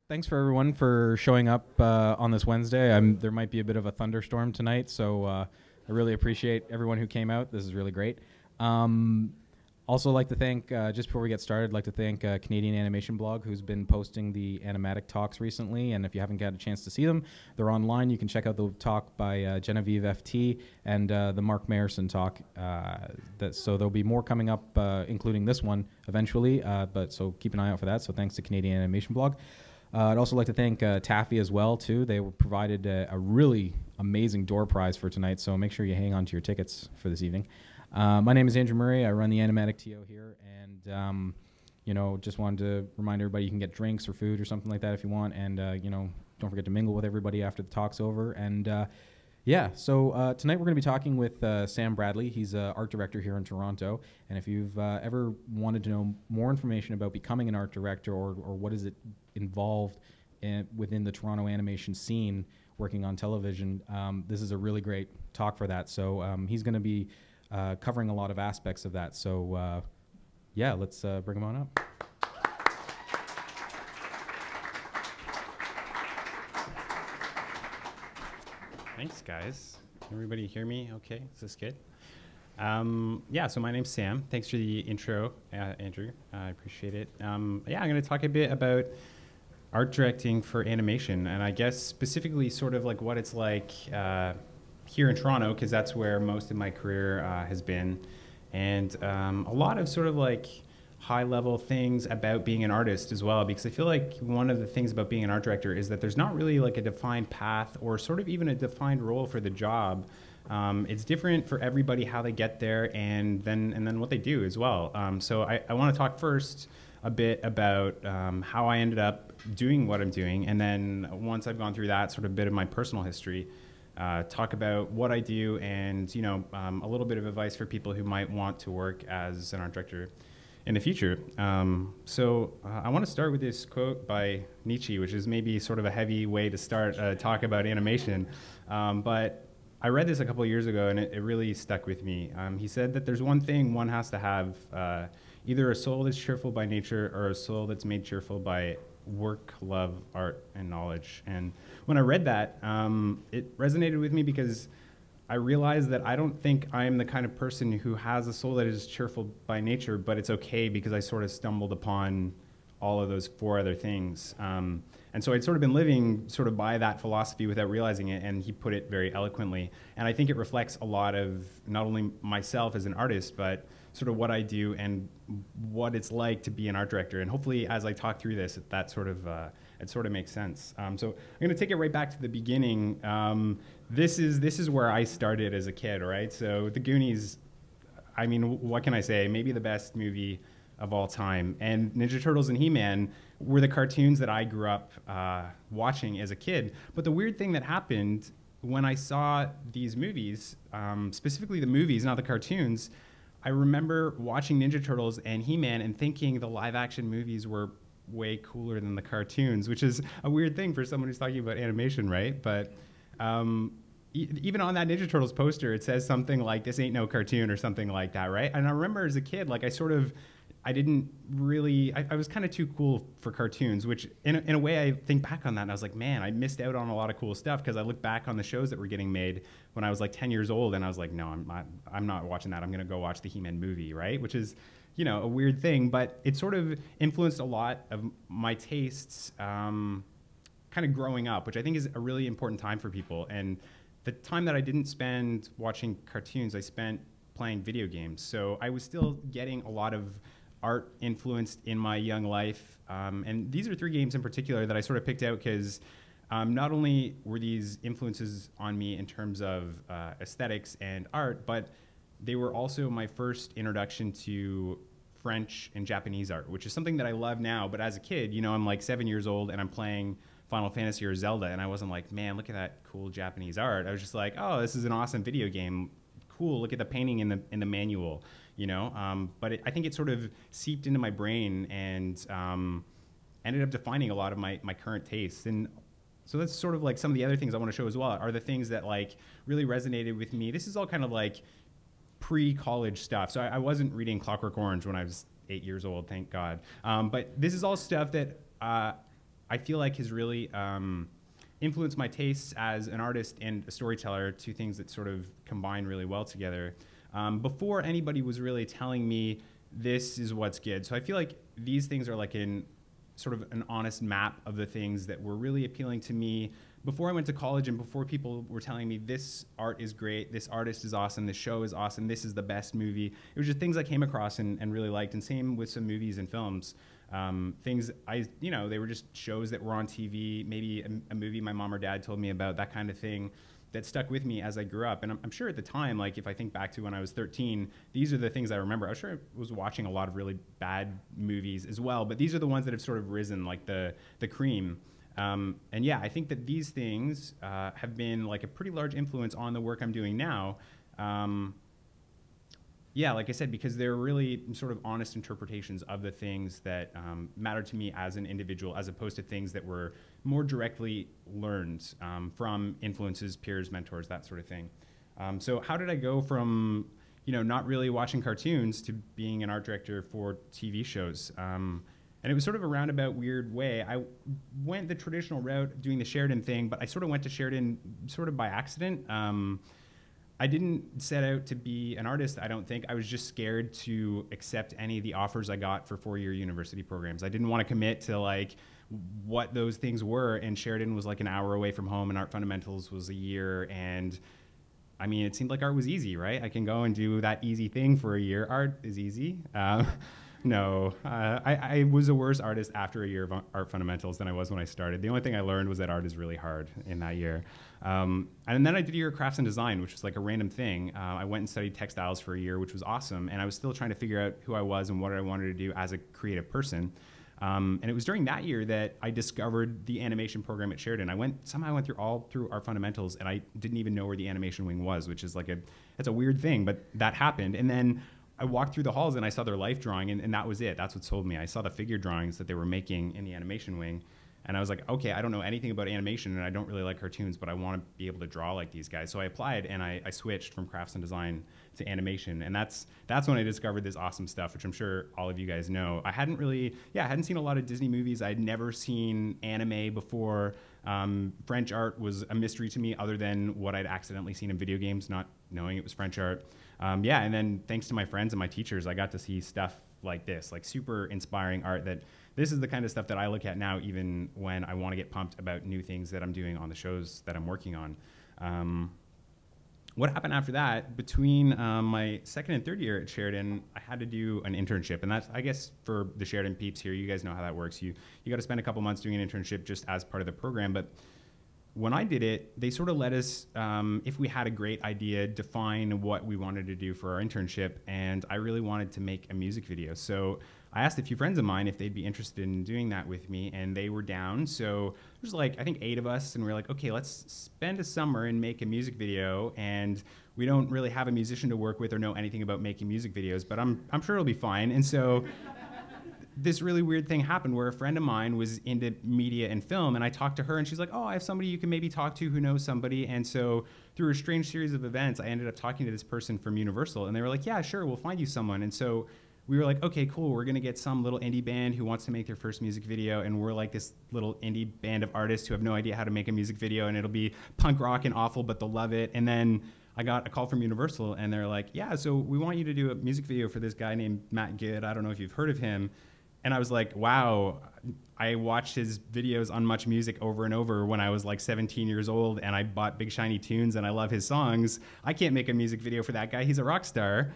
Thanks for everyone for showing up on this Wednesday. There might be a bit of a thunderstorm tonight, so I really appreciate everyone who came out. This is really great. Um, Also, like to thank, just before we get started, like to thank Canadian Animation Blog, who's been posting the Animatic talks recently. And if you haven't got a chance to see them, they're online. You can check out the talk by Genevieve FT and the Mark Mayerson talk. So there'll be more coming up, including this one eventually. But so keep an eye out for that. So thanks to Canadian Animation Blog. I'd also like to thank Taffy as well, too. They were provided a really amazing door prize for tonight, so make sure you hang on to your tickets for this evening. My name is Andrew Murray. I run the Animatic TO here, and just wanted to remind everybody you can get drinks or food or something like that if you want, and don't forget to mingle with everybody after the talk's over. And so tonight we're going to be talking with Sam Bradley. He's an art director here in Toronto, and if you've ever wanted to know more information about becoming an art director or what is it involved within the Toronto animation scene working on television, this is a really great talk for that. So he's going to be covering a lot of aspects of that. So let's bring him on up. Thanks, guys. Everybody hear me okay? Is this good? So my name's Sam. Thanks for the intro, Andrew. I appreciate it. I'm going to talk a bit about art directing for animation, and I guess specifically sort of like what it's like here in Toronto, because that's where most of my career has been, and a lot of sort of like high-level things about being an artist as well, because I feel like one of the things about being an art director is that there's not really like a defined path or sort of even a defined role for the job. It's different for everybody how they get there and then what they do as well. So I want to talk first a bit about how I ended up doing what I'm doing, and then once I've gone through that, sort of a bit of my personal history, talk about what I do and a little bit of advice for people who might want to work as an art director in the future. I want to start with this quote by Nietzsche, which is maybe sort of a heavy way to start a talk about animation, but I read this a couple of years ago and it really stuck with me. He said that there's one thing one has to have, either a soul that's cheerful by nature or a soul that's made cheerful by work, love, art, and knowledge. And when I read that, it resonated with me because I realized that I don't think I'm the kind of person who has a soul that is cheerful by nature, but it's okay because I sort of stumbled upon all of those four other things. And so I'd sort of been living sort of by that philosophy without realizing it, and he put it very eloquently. And I think it reflects a lot of not only myself as an artist, but sort of what I do and what it's like to be an art director. And hopefully, as I talk through this, it sort of makes sense. So I'm going to take it right back to the beginning. This is where I started as a kid, right? So The Goonies, I mean, what can I say? Maybe the best movie of all time. And Ninja Turtles and He-Man were the cartoons that I grew up watching as a kid. But the weird thing that happened when I saw these movies, specifically the movies, not the cartoons, I remember watching Ninja Turtles and He-Man and thinking the live-action movies were way cooler than the cartoons, which is a weird thing for someone who's talking about animation, right? But even on that Ninja Turtles poster, it says something like, "This ain't no cartoon," or something like that, right? And I remember as a kid, like I didn't really, I was kind of too cool for cartoons, which in a way I think back on that and I was like, man, I missed out on a lot of cool stuff because I look back on the shows that were getting made when I was like 10 years old and I was like, no, I'm not watching that. I'm going to go watch the He-Man movie, right? Which is, a weird thing, but it sort of influenced a lot of my tastes kind of growing up, which I think is a really important time for people. And the time that I didn't spend watching cartoons, I spent playing video games. So I was still getting a lot of art influenced in my young life. And these are three games in particular that I sort of picked out because not only were these influences on me in terms of aesthetics and art, but they were also my first introduction to French and Japanese art, which is something that I love now. But as a kid, I'm like 7 years old and I'm playing Final Fantasy or Zelda, and I wasn't like, man, look at that cool Japanese art. I was just like, oh, this is an awesome video game. Cool, look at the painting in the manual. But I think it sort of seeped into my brain and ended up defining a lot of my current tastes. And so that's sort of like some of the other things I want to show as well are the things that like really resonated with me. This is all kind of like pre-college stuff. So I wasn't reading Clockwork Orange when I was 8 years old, thank God. But this is all stuff that I feel like has really influenced my tastes as an artist and a storyteller, two things that sort of combine really well together. Before anybody was really telling me this is what's good. So I feel like these things are like sort of an honest map of the things that were really appealing to me before I went to college, and before people were telling me this art is great, this artist is awesome, this show is awesome, this is the best movie. It was just things I came across and really liked, and same with some movies and films. Things they were just shows that were on TV, maybe a movie my mom or dad told me about, that kind of thing that stuck with me as I grew up. And I'm sure at the time, like if I think back to when I was 13, these are the things I remember. I was sure I was watching a lot of really bad movies as well, but these are the ones that have sort of risen, like the cream. And yeah, I think that these things have been like a pretty large influence on the work I'm doing now. Yeah, like I said, because they're really sort of honest interpretations of the things that matter to me as an individual, as opposed to things that were more directly learned from influences, peers, mentors, that sort of thing. So how did I go from not really watching cartoons to being an art director for TV shows? And it was sort of a roundabout, weird way. I went the traditional route doing the Sheridan thing, but I sort of went to Sheridan sort of by accident. I didn't set out to be an artist, I don't think. I was just scared to accept any of the offers I got for 4-year university programs. I didn't want to commit to like what those things were, and Sheridan was like an hour away from home, and Art Fundamentals was a year, and I mean, it seemed like art was easy, right? I can go and do that easy thing for a year. Art is easy. No, I was a worse artist after a year of Art Fundamentals than I was when I started. The only thing I learned was that art is really hard in that year. And then I did a year of crafts and design, which was like a random thing. I went and studied textiles for a year, which was awesome. And I was still trying to figure out who I was and what I wanted to do as a creative person. And it was during that year that I discovered the animation program at Sheridan. Somehow I went through Art Fundamentals, and I didn't even know where the animation wing was, which is like it's a weird thing, but that happened. And then I walked through the halls and I saw their life drawing, and that was it. That's what sold me. I saw the figure drawings that they were making in the animation wing, and I was like, okay, I don't know anything about animation, and I don't really like cartoons, but I want to be able to draw like these guys. So I applied, and I switched from crafts and design to animation, and that's when I discovered this awesome stuff, which I'm sure all of you guys know. I hadn't seen a lot of Disney movies. I'd never seen anime before. French art was a mystery to me, other than what I'd accidentally seen in video games, not knowing it was French art. Yeah, and then thanks to my friends and my teachers, I got to see stuff like this, like super inspiring art. This is the kind of stuff that I look at now, even when I want to get pumped about new things that I'm doing on the shows that I'm working on. What happened after that, between my second and third year at Sheridan, I had to do an internship. And that's, I guess, for the Sheridan peeps here, you guys know how that works. You got to spend a couple months doing an internship just as part of the program. But when I did it, they sort of let us, if we had a great idea, define what we wanted to do for our internship. And I really wanted to make a music video. So I asked a few friends of mine if they'd be interested in doing that with me, and they were down. So there's like, I think 8 of us, and we were like, okay, let's spend a summer and make a music video. And we don't really have a musician to work with or know anything about making music videos, but I'm sure it'll be fine. And so this really weird thing happened where a friend of mine was into media and film, and I talked to her, and she's like, oh, I have somebody you can maybe talk to who knows somebody. And so through a strange series of events, I ended up talking to this person from Universal, and they were like, yeah, sure, we'll find you someone. And so we were like, okay, cool, we're gonna get some little indie band who wants to make their first music video, and we're like this little indie band of artists who have no idea how to make a music video, and it'll be punk rock and awful, but they'll love it. And then I got a call from Universal, and they're like, yeah, so we want you to do a music video for this guy named Matt Good. I don't know if you've heard of him. And I was like, wow, I watched his videos on Much Music over and over when I was like 17 years old, and I bought Big Shiny Tunes, and I love his songs. I can't make a music video for that guy. He's a rock star.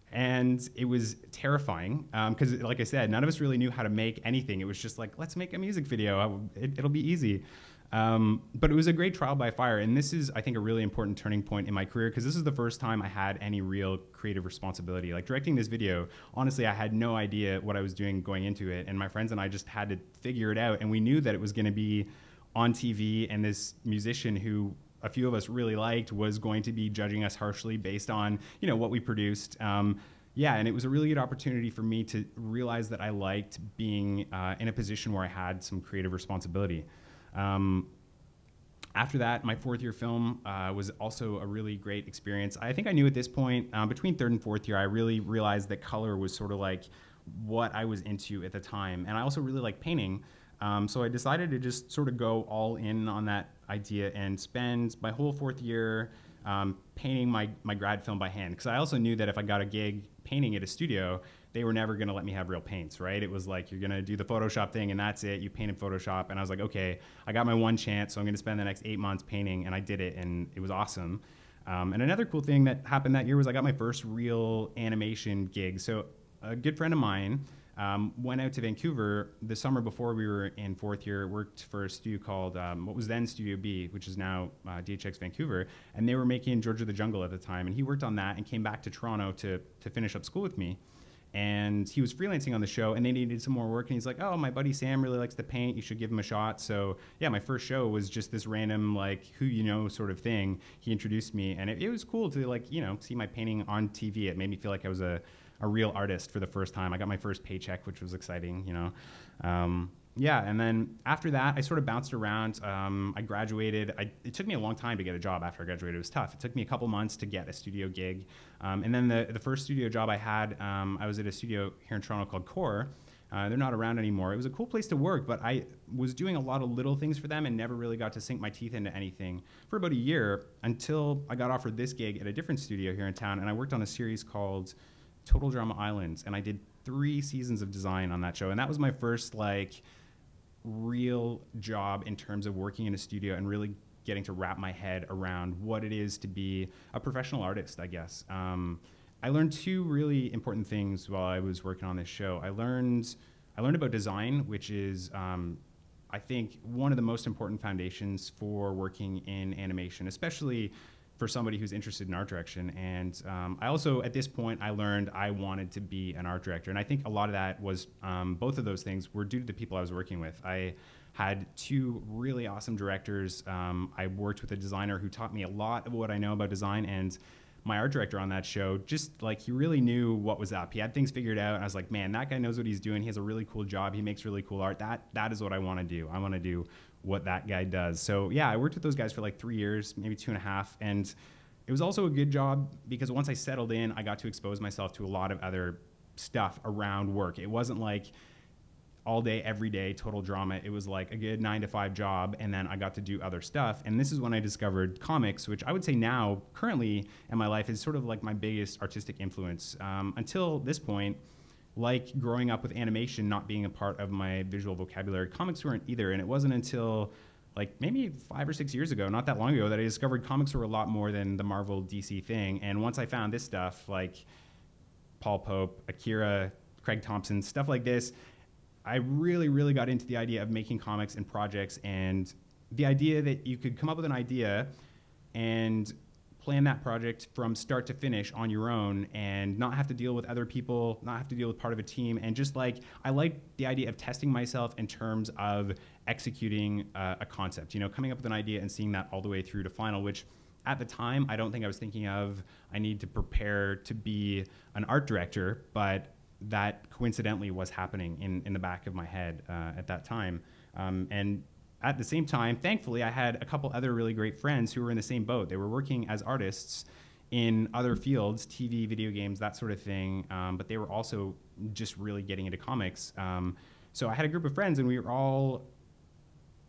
And it was terrifying because, like I said, none of us really knew how to make anything. It was just like, let's make a music video. It'll be easy. But it was a great trial by fire. And this is, I think, a really important turning point in my career, because this is the first time I had any real creative responsibility. Like directing this video, honestly, I had no idea what I was doing going into it. And my friends and I just had to figure it out. And we knew that it was going to be on TV, and this musician who a few of us really liked was going to be judging us harshly based on, what we produced. Yeah, and it was a really good opportunity for me to realize that I liked being in a position where I had some creative responsibility. After that, my 4th year film was also a really great experience. I think I knew at this point, between 3rd and 4th year, I really realized that color was sort of like what I was into at the time. And I also really liked painting. So I decided to just sort of go all in on that idea and spend my whole fourth year painting my grad film by hand. Because I also knew that if I got a gig painting at a studio, they were never going to let me have real paints, right? It was like, you're going to do the Photoshop thing and that's it. You paint in Photoshop. And I was like, okay, I got my one chance, so I'm going to spend the next 8 months painting. And I did it, and it was awesome. And another cool thing that happened that year was I got my first real animation gig. So a good friend of mine went out to Vancouver the summer before we were in fourth year, worked for a studio called, what was then Studio B, which is now DHX Vancouver, and they were making George of the Jungle at the time, and he worked on that and came back to Toronto to finish up school with me. And he was freelancing on the show, and they needed some more work, and he's like, oh, my buddy Sam really likes to paint, you should give him a shot. So yeah, my first show was just this random, like, who you know sort of thing. He introduced me, and it was cool to, like, you know, see my painting on TV. It made me feel like I was a real artist for the first time. I got my first paycheck, which was exciting, you know. Yeah, and then after that, I sort of bounced around. I graduated. It took me a long time to get a job after I graduated. It was tough. It took me a couple months to get a studio gig. And then the first studio job I had, I was at a studio here in Toronto called Core. They're not around anymore. It was a cool place to work, but I was doing a lot of little things for them and never really got to sink my teeth into anything for about a year until I got offered this gig at a different studio here in town, and I worked on a series called Total Drama Islands, and I did 3 seasons of design on that show, and that was my first, like, real job in terms of working in a studio and really getting to wrap my head around what it is to be a professional artist, I guess. I learned 2 really important things while I was working on this show. I learned about design, which is, I think, one of the most important foundations for working in animation, especially for somebody who's interested in art direction. And I also, at this point, I learned I wanted to be an art director. And I think a lot of that was, both of those things were due to the people I was working with. I had 2 really awesome directors. I worked with a designer who taught me a lot of what I know about design, and my art director on that show, just like, he really knew what was up. He had things figured out. And I was like, man, that guy knows what he's doing. He has a really cool job. He makes really cool art. That is what I want to do. I want to do what that guy does. So yeah, I worked with those guys for like 3 years, maybe 2.5. And it was also a good job because once I settled in, I got to expose myself to a lot of other stuff around work. It wasn't like all day, every day, total drama. It was like a good 9-to-5 job, and then I got to do other stuff. And this is when I discovered comics, which I would say now, currently in my life, is sort of like my biggest artistic influence. Until this point, like growing up with animation not being a part of my visual vocabulary, comics weren't either. And it wasn't until like maybe 5 or 6 years ago, not that long ago, that I discovered comics were a lot more than the Marvel DC thing. And once I found this stuff, like Paul Pope, Akira, Craig Thompson, stuff like this, I really, really got into the idea of making comics and projects, and the idea that you could come up with an idea and plan that project from start to finish on your own and not have to deal with other people, not have to deal with part of a team. And just like, I like the idea of testing myself in terms of executing a concept, you know, coming up with an idea and seeing that all the way through to final, which at the time, I don't think I was thinking of, I need to prepare to be an art director, but that coincidentally was happening in the back of my head at that time. And at the same time, thankfully, I had a couple other really great friends who were in the same boat. They were working as artists in other fields, TV, video games, that sort of thing, but they were also just really getting into comics. So I had a group of friends, and we were all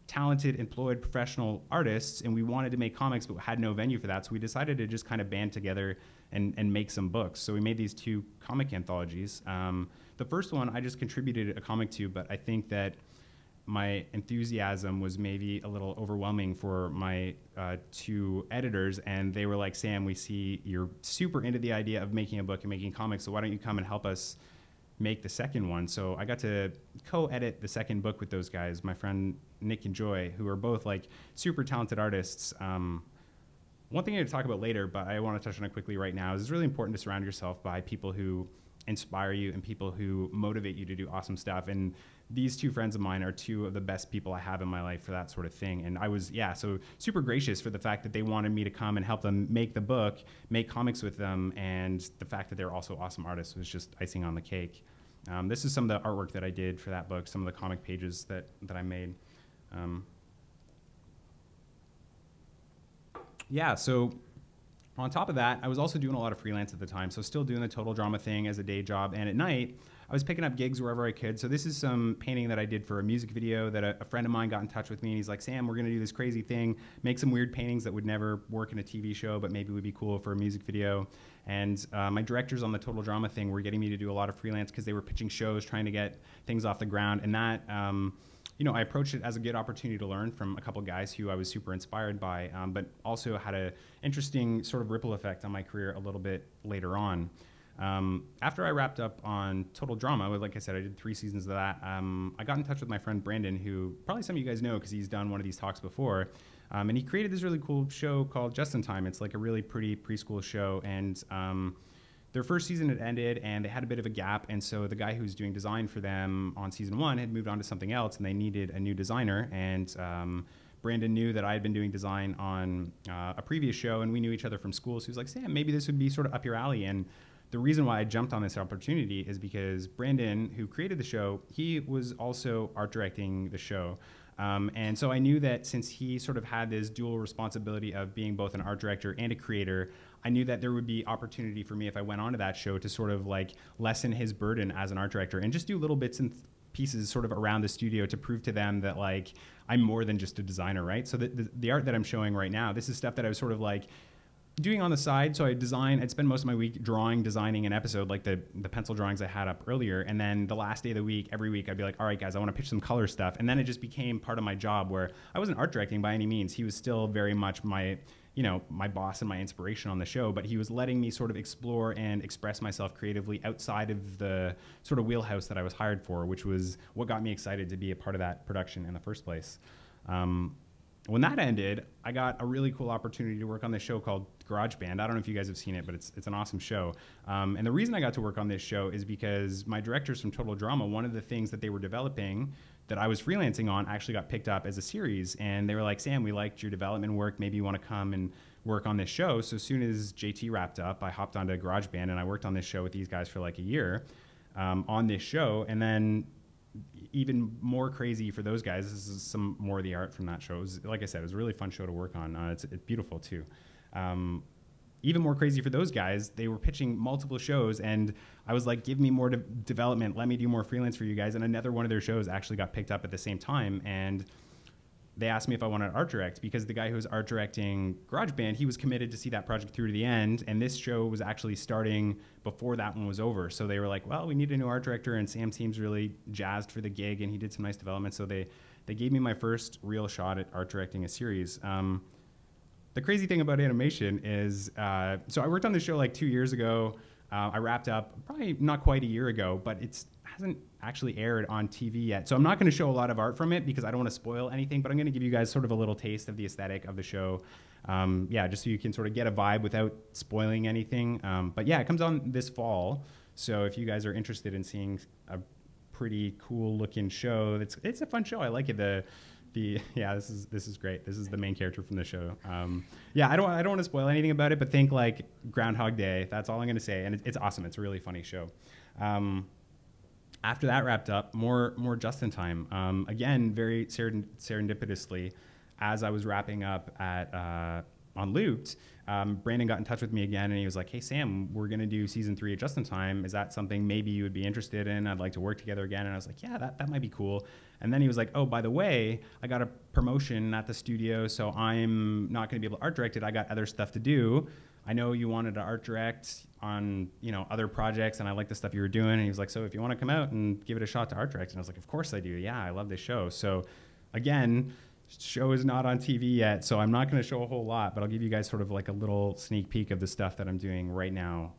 talented, employed, professional artists, and we wanted to make comics, but had no venue for that. So we decided to just kind of band together and make some books. So we made these 2 comic anthologies. The first one I just contributed a comic to, but I think that my enthusiasm was maybe a little overwhelming for my 2 editors, and they were like, Sam, we see you're super into the idea of making a book and making comics, so why don't you come and help us make the second one? So I got to co-edit the second book with those guys, my friend Nick and Joy, who are both like super talented artists. One thing I to talk about later, but I want to touch on it quickly right now, is it's really important to surround yourself by people who inspire you and people who motivate you to do awesome stuff. And these 2 friends of mine are 2 of the best people I have in my life for that sort of thing. And I was, yeah, so super gracious for the fact that they wanted me to come and help them make the book, make comics with them, and the fact that they're also awesome artists was just icing on the cake. This is some of the artwork that I did for that book, some of the comic pages that I made. Yeah, so on top of that, I was also doing a lot of freelance at the time, so still doing the total drama thing as a day job, and at night, I was picking up gigs wherever I could. So this is some painting that I did for a music video that a friend of mine got in touch with me, and he's like, Sam, we're going to do this crazy thing, make some weird paintings that would never work in a TV show, but maybe would be cool for a music video. And my directors on the Total Drama thing were getting me to do a lot of freelance because they were pitching shows, trying to get things off the ground. And that, you know, I approached it as a good opportunity to learn from a couple guys who I was super inspired by, but also had an interesting sort of ripple effect on my career a little bit later on. After I wrapped up on Total Drama, like I said, I did 3 seasons of that. I got in touch with my friend Grayden, who probably some of you guys know because he's done one of these talks before. And he created this really cool show called Just in Time. It's like a really pretty preschool show. And their first season had ended, and they had a bit of a gap. And so the guy who was doing design for them on season 1 had moved on to something else, and they needed a new designer. And Brandon knew that I had been doing design on a previous show, and we knew each other from school. So he was like, Sam, maybe this would be sort of up your alley. And the reason why I jumped on this opportunity is because Brandon, who created the show, he was also art directing the show. And so I knew that since he sort of had this dual responsibility of being both an art director and a creator, I knew that there would be opportunity for me if I went onto that show to sort of like lessen his burden as an art director and just do little bits and pieces sort of around the studio to prove to them that like I'm more than just a designer, right? So the art that I'm showing right now, this is stuff that I was sort of like doing on the side. So I'd spend most of my week designing an episode, like the pencil drawings I had up earlier. And then the last day of the week, every week, I'd be like, all right, guys, I want to pitch some color stuff. And then it just became part of my job where I wasn't art directing by any means. He was still very much my boss and my inspiration on the show, but he was letting me sort of explore and express myself creatively outside of the sort of wheelhouse that I was hired for, which was what got me excited to be a part of that production in the first place. When that ended, I got a really cool opportunity to work on this show called GarageBand. I don't know if you guys have seen it, but it's an awesome show. And the reason I got to work on this show is because my directors from Total Drama, one of the things that they were developing that I was freelancing on actually got picked up as a series. And they were like, Sam, we liked your development work. Maybe you want to come and work on this show. So as soon as JT wrapped up, I hopped onto GarageBand and I worked on this show with these guys for like a year on this show. And then even more crazy for those guys, this is some more of the art from that show. It was, like I said, it was a really fun show to work on. It's beautiful too. Even more crazy for those guys, they were pitching multiple shows, and I was like, give me more development, let me do more freelance for you guys. And another one of their shows actually got picked up at the same time, and they asked me if I wanted to art direct, because the guy who was art directing GarageBand, he was committed to see that project through to the end, and this show was actually starting before that one was over. So they were like, well, we need a new art director, and Sam seems really jazzed for the gig, and he did some nice development. So they gave me my first real shot at art directing a series. The crazy thing about animation is, so I worked on this show like 2 years ago. I wrapped up probably not quite a year ago, but it hasn't actually aired on TV yet. So I'm not going to show a lot of art from it because I don't want to spoil anything, but I'm going to give you guys sort of a little taste of the aesthetic of the show. Yeah, just so you can sort of get a vibe without spoiling anything. But yeah, it comes on this fall. So if you guys are interested in seeing a pretty cool looking show, it's a fun show. I like it. Yeah, this is great. This is the main character from the show. Yeah, I don't want to spoil anything about it, but think like Groundhog Day. That's all I'm going to say, and it's awesome. It's a really funny show. After that wrapped up, more Just in Time. Again, very serendipitously, as I was wrapping up on Looped, Brandon got in touch with me again, and he was like, hey, Sam, we're going to do season 3 of Just in Time. Is that something maybe you would be interested in? I'd like to work together again. And I was like, yeah, that might be cool. And then he was like, oh, by the way, I got a promotion at the studio, so I'm not going to be able to art direct it. I got other stuff to do. I know you wanted to art direct on other projects, and I like the stuff you were doing. And he was like, so if you want to come out and give it a shot to art direct. And I was like, of course I do. Yeah, I love this show. So again, show is not on TV yet, so I'm not going to show a whole lot, but I'll give you guys sort of like a little sneak peek of the stuff that I'm doing right now.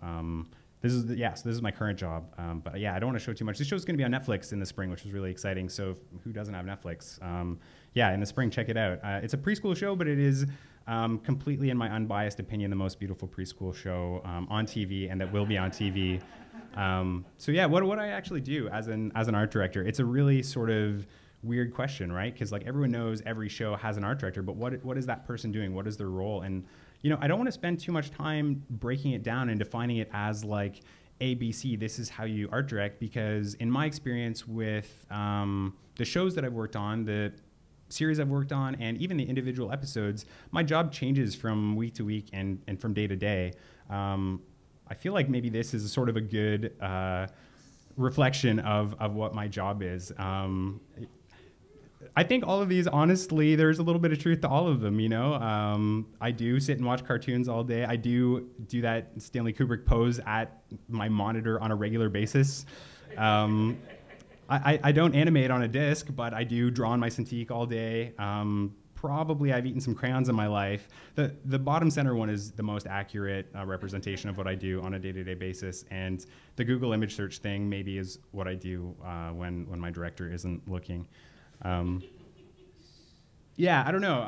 So this is my current job. But yeah, I don't want to show too much. This show's going to be on Netflix in the spring, which is really exciting. So who doesn't have Netflix? Yeah, in the spring, check it out. It's a preschool show, but it is completely, in my unbiased opinion, the most beautiful preschool show on TV, and that will be on TV. So yeah, what I actually do as an art director, it's a really sort of weird question, right? Because like everyone knows every show has an art director, but what is that person doing? What is their role? And I don't want to spend too much time breaking it down and defining it as like ABC, this is how you art direct, because in my experience with the shows that I've worked on, the series I've worked on, and even the individual episodes, my job changes from week to week and from day to day. I feel like maybe this is sort of a good reflection of what my job is. I think all of these, honestly, there's a little bit of truth to all of them, you know? I do sit and watch cartoons all day. I do that Stanley Kubrick pose at my monitor on a regular basis. I don't animate on a disc, but I do draw on my Cintiq all day. Probably I've eaten some crayons in my life. The bottom center one is the most accurate representation of what I do on a day-to-day basis. And the Google image search thing maybe is what I do when my director isn't looking. Yeah, I don't know.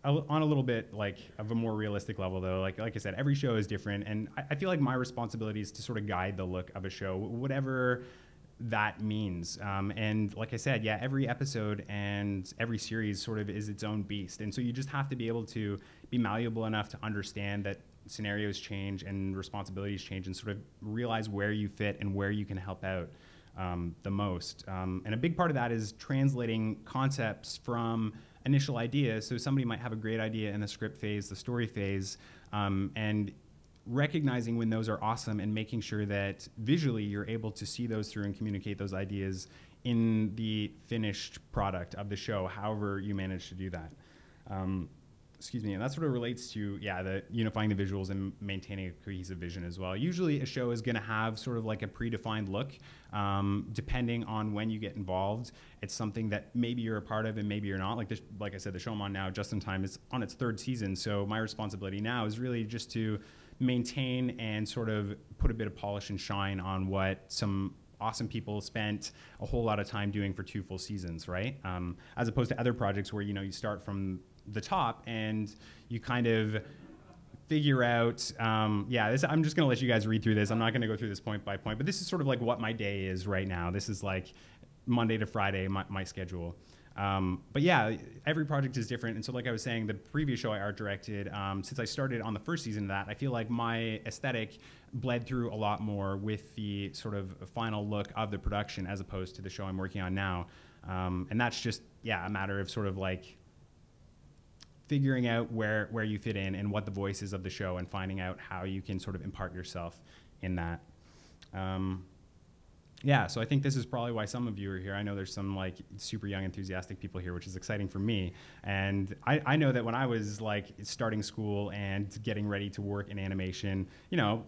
On a little bit like of a more realistic level though, like I said, every show is different. And I feel like my responsibility is to sort of guide the look of a show, whatever that means. And like I said, yeah, every episode and every series sort of is its own beast. And so you just have to be able to be malleable enough to understand that scenarios change and responsibilities change and sort of realize where you fit and where you can help out the most. And a big part of that is translating concepts from initial ideas. So somebody might have a great idea in the script phase, the story phase, and recognizing when those are awesome and making sure that visually you're able to see those through and communicate those ideas in the finished product of the show, however you manage to do that. Excuse me, and that sort of relates to, yeah, the unifying the visuals and maintaining a cohesive vision as well. Usually a show is gonna have sort of like a predefined look, depending on when you get involved. It's something that maybe you're a part of and maybe you're not. Like I said, the show I'm on now, Just in Time, is on its 3rd season, so my responsibility now is really just to maintain and sort of put a bit of polish and shine on what some awesome people spent a whole lot of time doing for 2 full seasons, right? As opposed to other projects where, you start from the top and you kind of figure out, yeah, I'm just gonna let you guys read through this. I'm not gonna go through this point by point, but this is sort of like what my day is right now. This is like Monday to Friday, my schedule. But yeah, every project is different. And so like I was saying, the previous show I art directed, since I started on the 1st season of that, I feel like my aesthetic bled through a lot more with the sort of final look of the production as opposed to the show I'm working on now. And that's just, yeah, a matter of sort of like figuring out where you fit in and what the voice is of the show and finding out how you can sort of impart yourself in that. Yeah, so I think this is probably why some of you are here. I know there's some like super young, enthusiastic people here, which is exciting for me. And I know that when I was like starting school and getting ready to work in animation,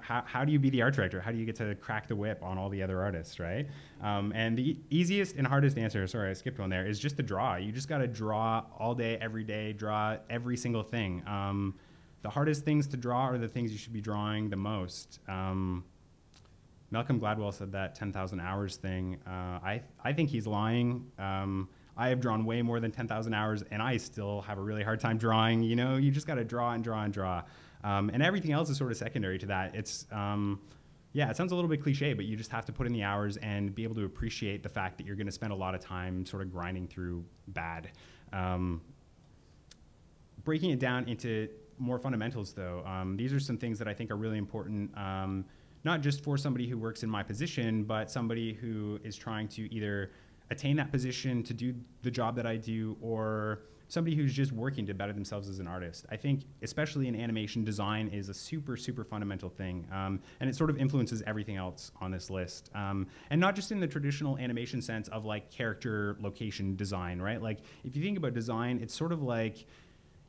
how do you be the art director? How do you get to crack the whip on all the other artists, right? And the easiest and hardest answer, sorry, I skipped one there, is just to draw. You just gotta draw all day, draw every single thing. The hardest things to draw are the things you should be drawing the most. Malcolm Gladwell said that 10,000 hours thing. I think he's lying. I have drawn way more than 10,000 hours, and I still have a really hard time drawing. You just got to draw and draw and draw. And everything else is sort of secondary to that. It's, yeah, it sounds a little bit cliche, but you just have to put in the hours and be able to appreciate the fact that you're going to spend a lot of time sort of grinding through bad. Breaking it down into more fundamentals, though, these are some things that I think are really important. Not just for somebody who works in my position, but somebody who is trying to either attain that position to do the job that I do, or somebody who's just working to better themselves as an artist. I think, especially in animation, design is a super, super fundamental thing. And it sort of influences everything else on this list. And not just in the traditional animation sense of like character location design, right? Like if you think about design, it's sort of like,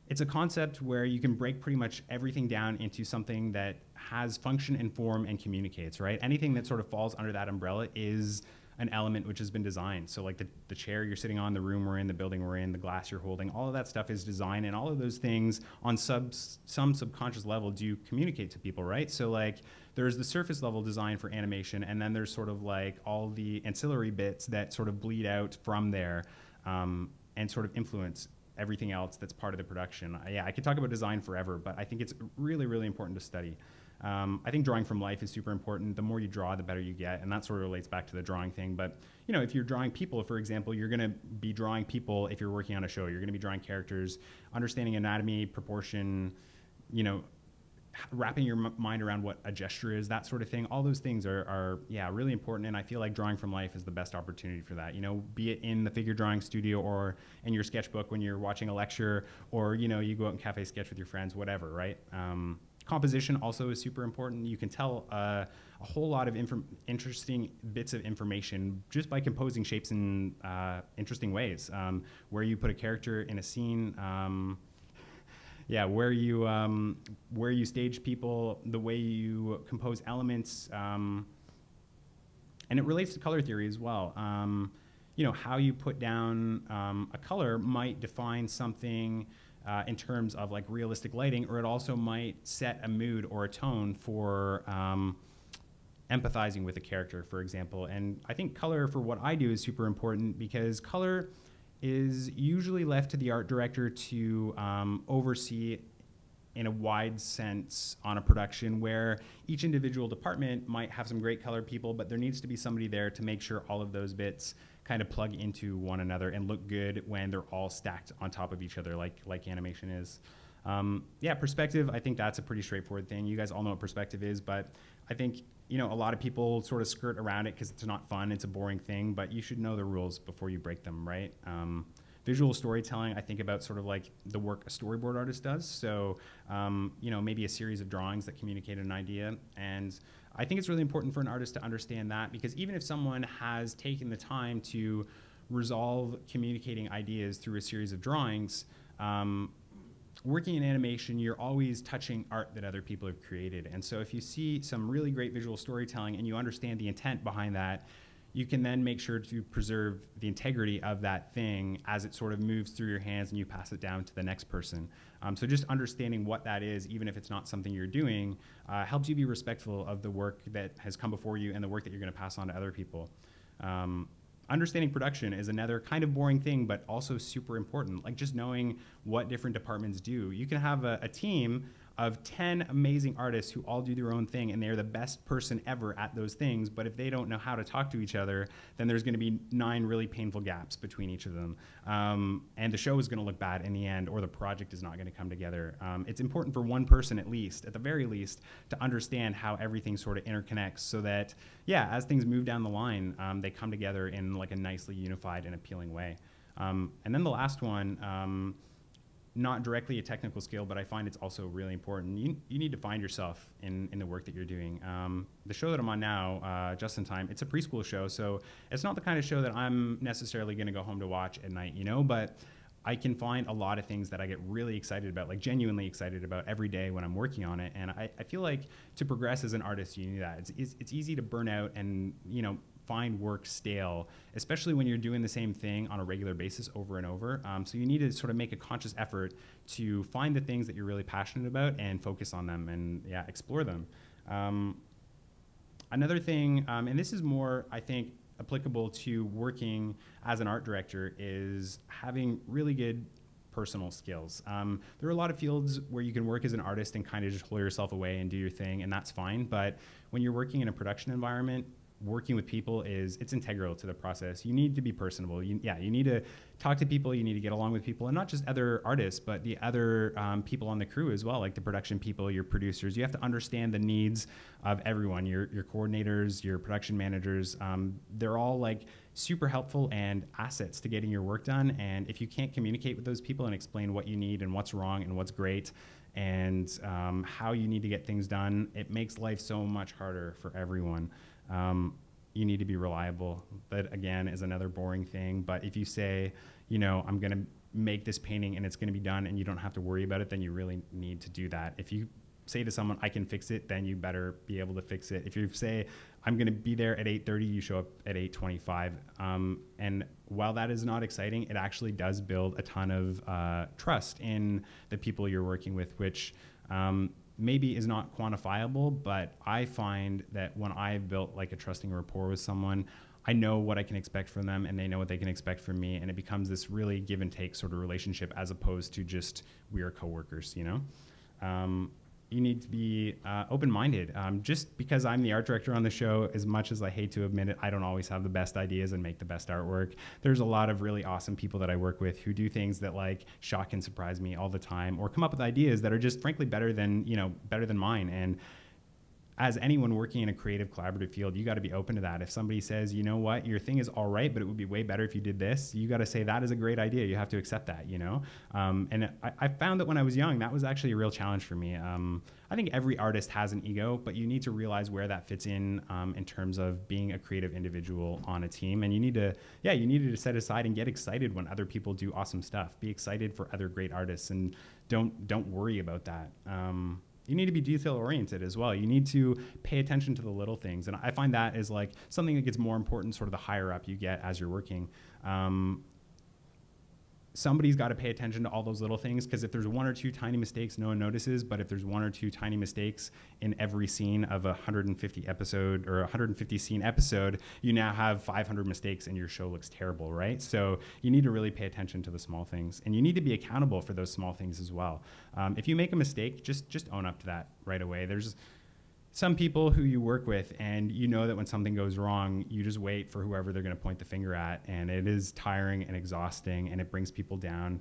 it's a concept where you can break pretty much everything down into something that has function and form and communicates, right? Anything that sort of falls under that umbrella is an element which has been designed. So like the chair you're sitting on, the room we're in, the building we're in, the glass you're holding, all of that stuff is design, and all of those things on some subconscious level do communicate to people, right? So like there's the surface level design for animation, and then there's sort of like all the ancillary bits that sort of bleed out from there and sort of influence everything else that's part of the production. Yeah, I could talk about design forever, but I think it's really, really important to study. I think drawing from life is super important. The more you draw, the better you get, and that sort of relates back to the drawing thing. But if you're drawing people, for example, you're gonna be drawing people if you're working on a show. You're gonna be drawing characters, understanding anatomy, proportion, wrapping your mind around what a gesture is, that sort of thing. All those things are yeah, really important, and I feel like drawing from life is the best opportunity for that. Be it in the figure drawing studio or in your sketchbook when you're watching a lecture, or you go out and cafe sketch with your friends, whatever, right? Composition also is super important. You can tell a a whole lot of interesting bits of information just by composing shapes in interesting ways. Where you put a character in a scene, yeah, where you stage people, the way you compose elements, and it relates to color theory as well. You know, how you put down a color might define something in terms of like realistic lighting, or it also might set a mood or a tone for empathizing with a character, for example. And I think color for what I do is super important, because color is usually left to the art director to oversee in a wide sense on a production, where each individual department might have some great color people, but there needs to be somebody there to make sure all of those bits kind of plug into one another and look good when they're all stacked on top of each other, like animation is. Yeah, perspective, I think that's a pretty straightforward thing. You guys all know what perspective is, but I think, you know, a lot of people sort of skirt around it because it's not fun, it's a boring thing, but you should know the rules before you break them, right? Visual storytelling, I think about sort of like the work a storyboard artist does. So, you know, maybe a series of drawings that communicate an idea. And I think it's really important for an artist to understand that, because even if someone has taken the time to resolve communicating ideas through a series of drawings, working in animation, you're always touching art that other people have created. And so if you see some really great visual storytelling and you understand the intent behind that, you can then make sure to preserve the integrity of that thing as it sort of moves through your hands and you pass it down to the next person. So just understanding what that is, even if it's not something you're doing, helps you be respectful of the work that has come before you and the work that you're going to pass on to other people. Understanding production is another kind of boring thing, but also super important. Like just knowing what different departments do. You can have a team of 10 amazing artists who all do their own thing, and they're the best person ever at those things, but if they don't know how to talk to each other, then there's going to be 9 really painful gaps between each of them. And the show is going to look bad in the end, or the project is not going to come together. It's important for one person at least, at the very least, to understand how everything sort of interconnects, so that, yeah, as things move down the line, they come together in like a nicely unified and appealing way. And then the last one, not directly a technical skill, but I find it's also really important. You need to find yourself in the work that you're doing. The show that I'm on now, Just in Time, it's a preschool show, so it's not the kind of show that I'm necessarily going to go home to watch at night, you know, but I can find a lot of things that I get really excited about, like genuinely excited about every day when I'm working on it. And I feel like to progress as an artist, you need that. It's easy to burn out and, you know, find work stale, especially when you're doing the same thing on a regular basis over and over. So you need to sort of make a conscious effort to find the things that you're really passionate about and focus on them and, yeah, explore them. Another thing, and this is more, I think, applicable to working as an art director, is having really good personal skills. There are a lot of fields where you can work as an artist and kind of just hole yourself away and do your thing, and that's fine. But when you're working in a production environment, working with people it's integral to the process. You need to be personable. You need to talk to people, you need to get along with people, and not just other artists, but the other people on the crew as well, like the production people, your producers. You have to understand the needs of everyone, your coordinators, your production managers. They're all like super helpful and assets to getting your work done. And if you can't communicate with those people and explain what you need and what's wrong and what's great and how you need to get things done, it makes life so much harder for everyone. You need to be reliable. That, again, is another boring thing. But if you say, you know, I'm going to make this painting and it's going to be done and you don't have to worry about it, then you really need to do that. If you say to someone, I can fix it, then you better be able to fix it. If you say, I'm going to be there at 8:30, you show up at 8:25. And while that is not exciting, it actually does build a ton of trust in the people you're working with, which maybe is not quantifiable, but I find that when I've built like a trusting rapport with someone, I know what I can expect from them and they know what they can expect from me, and it becomes this really give and take sort of relationship as opposed to just we are coworkers, you know? You need to be open-minded. Just because I'm the art director on the show, as much as I hate to admit it, I don't always have the best ideas and make the best artwork. There's a lot of really awesome people that I work with who do things that like shock and surprise me all the time, or come up with ideas that are just frankly better than mine. And as anyone working in a creative collaborative field, you got to be open to that. If somebody says, you know what, your thing is all right, but it would be way better if you did this, you got to say that is a great idea. You have to accept that, you know? And I found that when I was young, that was actually a real challenge for me. I think every artist has an ego, but you need to realize where that fits in terms of being a creative individual on a team. And you need to, you needed to set aside and get excited when other people do awesome stuff. Be excited for other great artists, and don't worry about that. You need to be detail oriented as well. You need to pay attention to the little things. And I find that is like something that gets more important sort of the higher up you get as you're working. Somebody's got to pay attention to all those little things, because if there's one or two tiny mistakes, no one notices. But if there's one or two tiny mistakes in every scene of a 150 episode or 150 scene episode, you now have 500 mistakes and your show looks terrible, right? So you need to really pay attention to the small things, and you need to be accountable for those small things as well. If you make a mistake, just own up to that right away. There's some people who you work with, and you know that when something goes wrong, you just wait for whoever they're going to point the finger at, and it is tiring and exhausting, and it brings people down.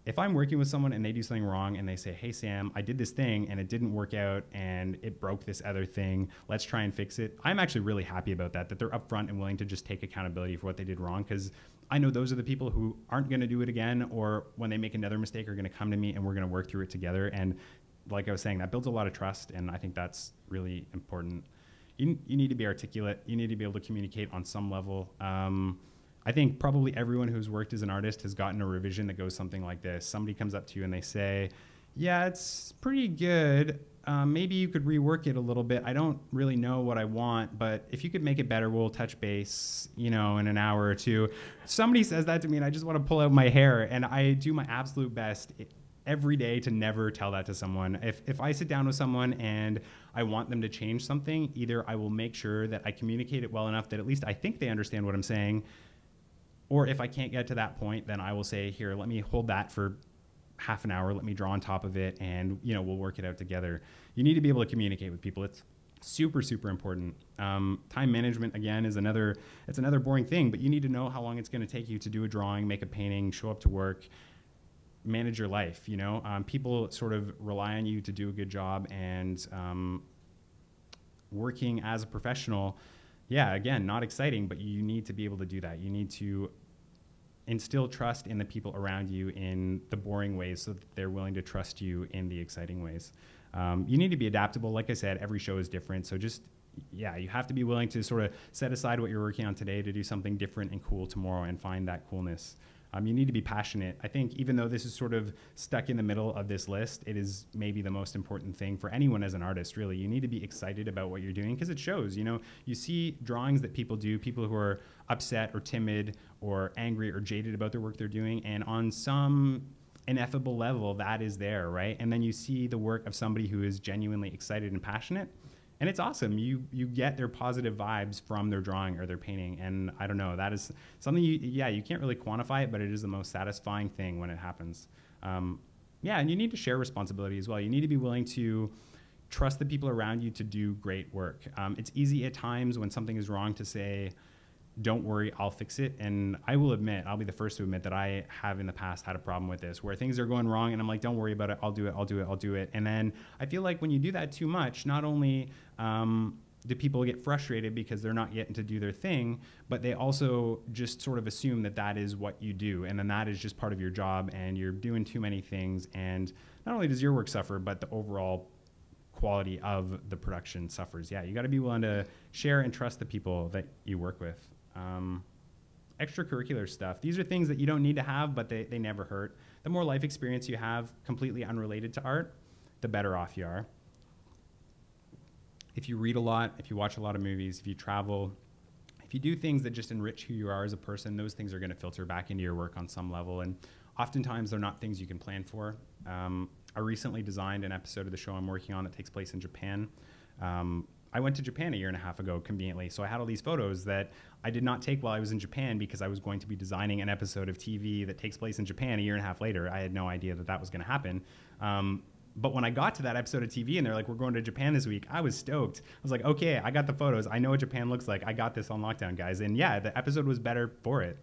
If I'm working with someone and they do something wrong and they say, hey, Sam, I did this thing and it didn't work out and it broke this other thing, let's try and fix it. I'm actually really happy about that they're upfront and willing to just take accountability for what they did wrong, because I know those are the people who aren't going to do it again, or when they make another mistake are going to come to me and we're going to work through it together. And like I was saying, that builds a lot of trust, and I think that's really important. You need to be articulate. You need to be able to communicate on some level. I think probably everyone who's worked as an artist has gotten a revision that goes something like this. Somebody comes up to you and they say, yeah, it's pretty good. Maybe you could rework it a little bit. I don't really know what I want, but if you could make it better, we'll touch base, in an hour or two. Somebody says that to me and I just want to pull out my hair, and I do my absolute best every day to never tell that to someone. If I sit down with someone and I want them to change something, either I will make sure that I communicate it well enough that at least I think they understand what I'm saying, or if I can't get to that point, then I will say, here, let me hold that for half an hour, let me draw on top of it, and we'll work it out together. You need to be able to communicate with people. It's super, super important. Time management, again, is another boring thing, but you need to know how long it's going to take you to do a drawing, make a painting, show up to work, manage your life. People sort of rely on you to do a good job, and working as a professional, again, not exciting, but you need to be able to do that. You need to instill trust in the people around you in the boring ways so that they're willing to trust you in the exciting ways. You need to be adaptable. Like I said, every show is different, so you have to be willing to sort of set aside what you're working on today to do something different and cool tomorrow and find that coolness. You need to be passionate. I think even though this is sort of stuck in the middle of this list, it is maybe the most important thing for anyone as an artist, really. You need to be excited about what you're doing, because it shows. You see drawings that people do, people who are upset or timid or angry or jaded about their work they're doing, and on some ineffable level, that is there, right? And then you see the work of somebody who is genuinely excited and passionate, and it's awesome. You get their positive vibes from their drawing or their painting, and I don't know, that is something you can't really quantify it, but it is the most satisfying thing when it happens. And you need to share responsibility as well. You need to be willing to trust the people around you to do great work. It's easy at times when something is wrong to say, don't worry, I'll fix it. And I will admit, I'll be the first to admit that I have in the past had a problem with this, where things are going wrong and I'm like, don't worry about it, I'll do it. And then I feel like when you do that too much, not only do people get frustrated because they're not getting to do their thing, but they also just sort of assume that that is what you do, and then that is just part of your job, and you're doing too many things, and not only does your work suffer, but the overall quality of the production suffers. You got to be willing to share and trust the people that you work with. Extracurricular stuff. These are things that you don't need to have, but they never hurt. The more life experience you have completely unrelated to art, the better off you are. If you read a lot, if you watch a lot of movies, if you travel, if you do things that just enrich who you are as a person, those things are going to filter back into your work on some level. And oftentimes they're not things you can plan for. I recently designed an episode of the show I'm working on that takes place in Japan. I went to Japan a year and a half ago, conveniently, so I had all these photos that I did not take while I was in Japan because I was going to be designing an episode of TV that takes place in Japan a year and a half later. I had no idea that that was going to happen. But when I got to that episode of TV and they're like, we're going to Japan this week, I was stoked. I was like, okay, I got the photos. I know what Japan looks like. I got this on lockdown, guys. And yeah, the episode was better for it.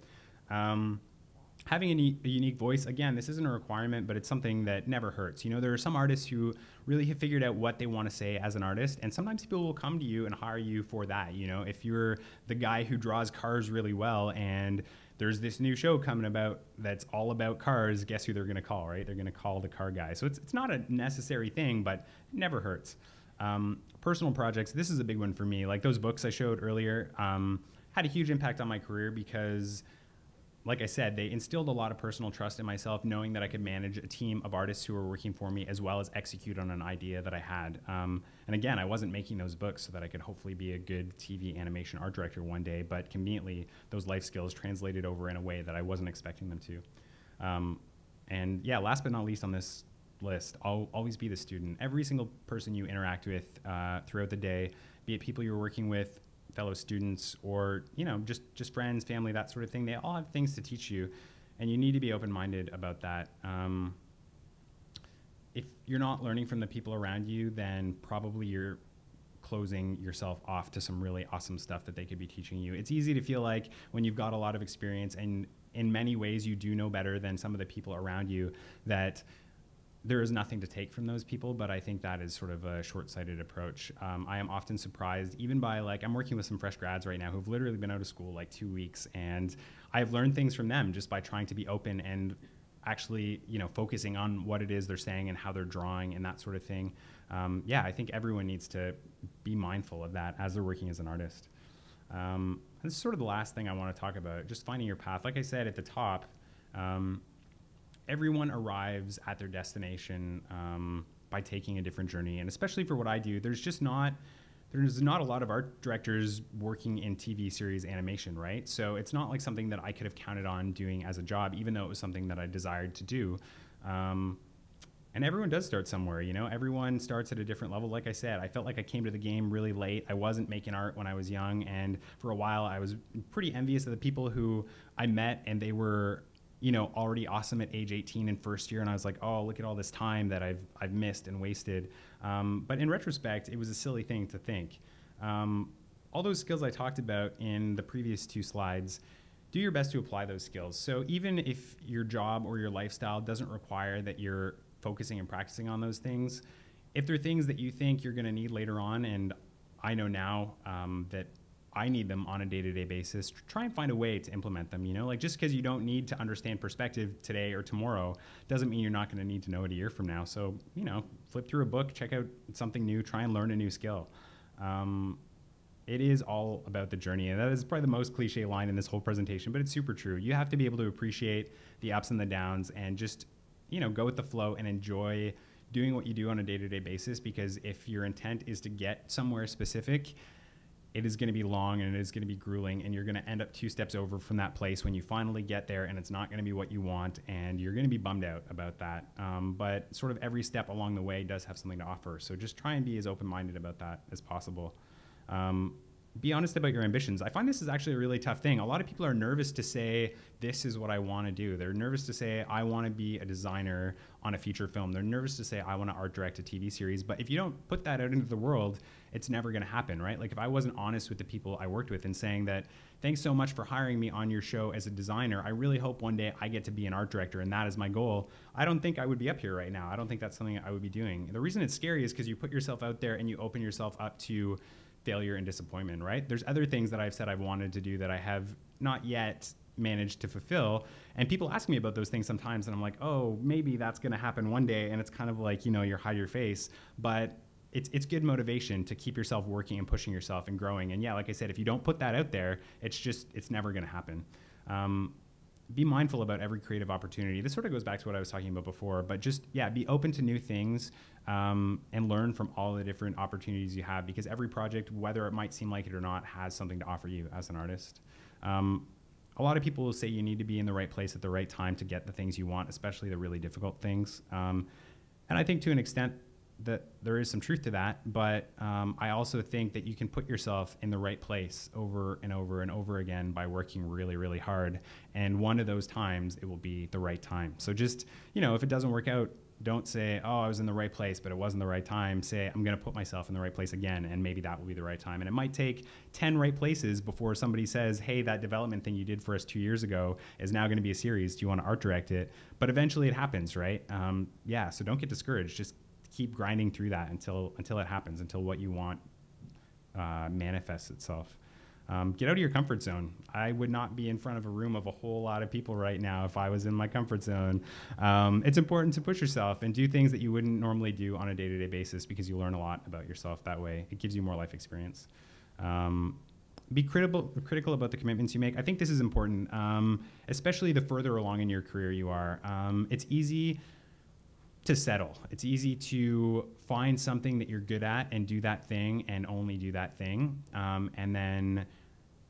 having a unique voice, again, this isn't a requirement, but it's something that never hurts. You know, there are some artists who really have figured out what they want to say as an artist, and sometimes people will come to you and hire you for that. You know, if you're the guy who draws cars really well and there's this new show coming about that's all about cars, guess who they're going to call, right? They're going to call the car guy. So it's not a necessary thing, but it never hurts. Personal projects, this is a big one for me. Like those books I showed earlier had a huge impact on my career because, like I said, they instilled a lot of personal trust in myself, knowing that I could manage a team of artists who were working for me as well as execute on an idea that I had. And again, I wasn't making those books so that I could hopefully be a good TV animation art director one day, but conveniently, those life skills translated over in a way that I wasn't expecting them to. And yeah, last but not least on this list, I'll always be the student. Every single person you interact with throughout the day, be it people you're working with, fellow students, or just friends, family, that sort of thing, they all have things to teach you, and you need to be open-minded about that. If you're not learning from the people around you, then probably you're closing yourself off to some really awesome stuff that they could be teaching you. It's easy to feel like when you've got a lot of experience and in many ways you do know better than some of the people around you, that there is nothing to take from those people, but I think that is sort of a short-sighted approach. I am often surprised, even by I'm working with some fresh grads right now who've literally been out of school 2 weeks, and I've learned things from them just by trying to be open and actually, focusing on what it is they're saying and how they're drawing and that sort of thing. Yeah, I think everyone needs to be mindful of that as they're working as an artist. This is sort of the last thing I want to talk about, just finding your path. Like I said at the top, everyone arrives at their destination by taking a different journey. And especially for what I do, there's not a lot of art directors working in TV series animation, right? So it's not like something that I could have counted on doing as a job, even though it was something that I desired to do. And everyone does start somewhere, everyone starts at a different level. Like I said, I felt like I came to the game really late. I wasn't making art when I was young. And for a while I was pretty envious of the people who I met, and they were already awesome at age 18 in first year, and I was like, oh, look at all this time that I've missed and wasted. But in retrospect, it was a silly thing to think. All those skills I talked about in the previous 2 slides, do your best to apply those skills. So even if your job or your lifestyle doesn't require that you're focusing and practicing on those things, if they're things that you think you're going to need later on, and I know now that I need them on a day-to-day basis, try and find a way to implement them. Just because you don't need to understand perspective today or tomorrow doesn't mean you're not going to need to know it a year from now. So, flip through a book, check out something new, try and learn a new skill. It is all about the journey, and that is probably the most cliche line in this whole presentation, but it's super true. You have to be able to appreciate the ups and the downs and just, go with the flow and enjoy doing what you do on a day-to-day basis, because if your intent is to get somewhere specific, it is going to be long and it is going to be grueling, and you're going to end up 2 steps over from that place when you finally get there, and it's not going to be what you want, and you're going to be bummed out about that. But sort of every step along the way does have something to offer. So just try and be as open-minded about that as possible. Be honest about your ambitions. I find this is actually a really tough thing. A lot of people are nervous to say, this is what I want to do. They're nervous to say, I want to be a designer on a feature film. They're nervous to say, I want to art direct a TV series. But if you don't put that out into the world, it's never going to happen, right? If I wasn't honest with the people I worked with and saying that, thanks so much for hiring me on your show as a designer, I really hope one day I get to be an art director, and that is my goal, I don't think I would be up here right now. I don't think that's something I would be doing. The reason it's scary is because you put yourself out there and you open yourself up to failure and disappointment, right? There's other things that I've said I've wanted to do that I have not yet managed to fulfill, and people ask me about those things sometimes, and I'm like, oh, maybe that's going to happen one day, and it's kind of like, you hide your face, but it's good motivation to keep yourself working and pushing yourself and growing. And yeah, like I said, if you don't put that out there, it's never going to happen. Be mindful about every creative opportunity. This sort of goes back to what I was talking about before, but just, yeah, be open to new things and learn from all the different opportunities you have, because every project, whether it might seem like it or not, has something to offer you as an artist. A lot of people will say you need to be in the right place at the right time to get the things you want, especially the really difficult things. And I think to an extent that there is some truth to that, but I also think that you can put yourself in the right place over and over and over again by working really, really hard. And one of those times, it will be the right time. So just, if it doesn't work out Don't say, oh, I was in the right place, but it wasn't the right time. Say, I'm going to put myself in the right place again, and maybe that will be the right time. And it might take 10 right places before somebody says, hey, that development thing you did for us 2 years ago is now going to be a series. Do you want to art direct it? But eventually it happens, right? Yeah, so don't get discouraged. Just keep grinding through that until it happens, until what you want manifests itself. Get out of your comfort zone. I would not be in front of a room of a whole lot of people right now if I was in my comfort zone. It's important to push yourself and do things that you wouldn't normally do on a day-to-day basis, because you learn a lot about yourself that way. It gives you more life experience. Be critical about the commitments you make. I think this is important, especially the further along in your career you are. It's easy to settle. It's easy to find something that you're good at and do that thing and only do that thing. And then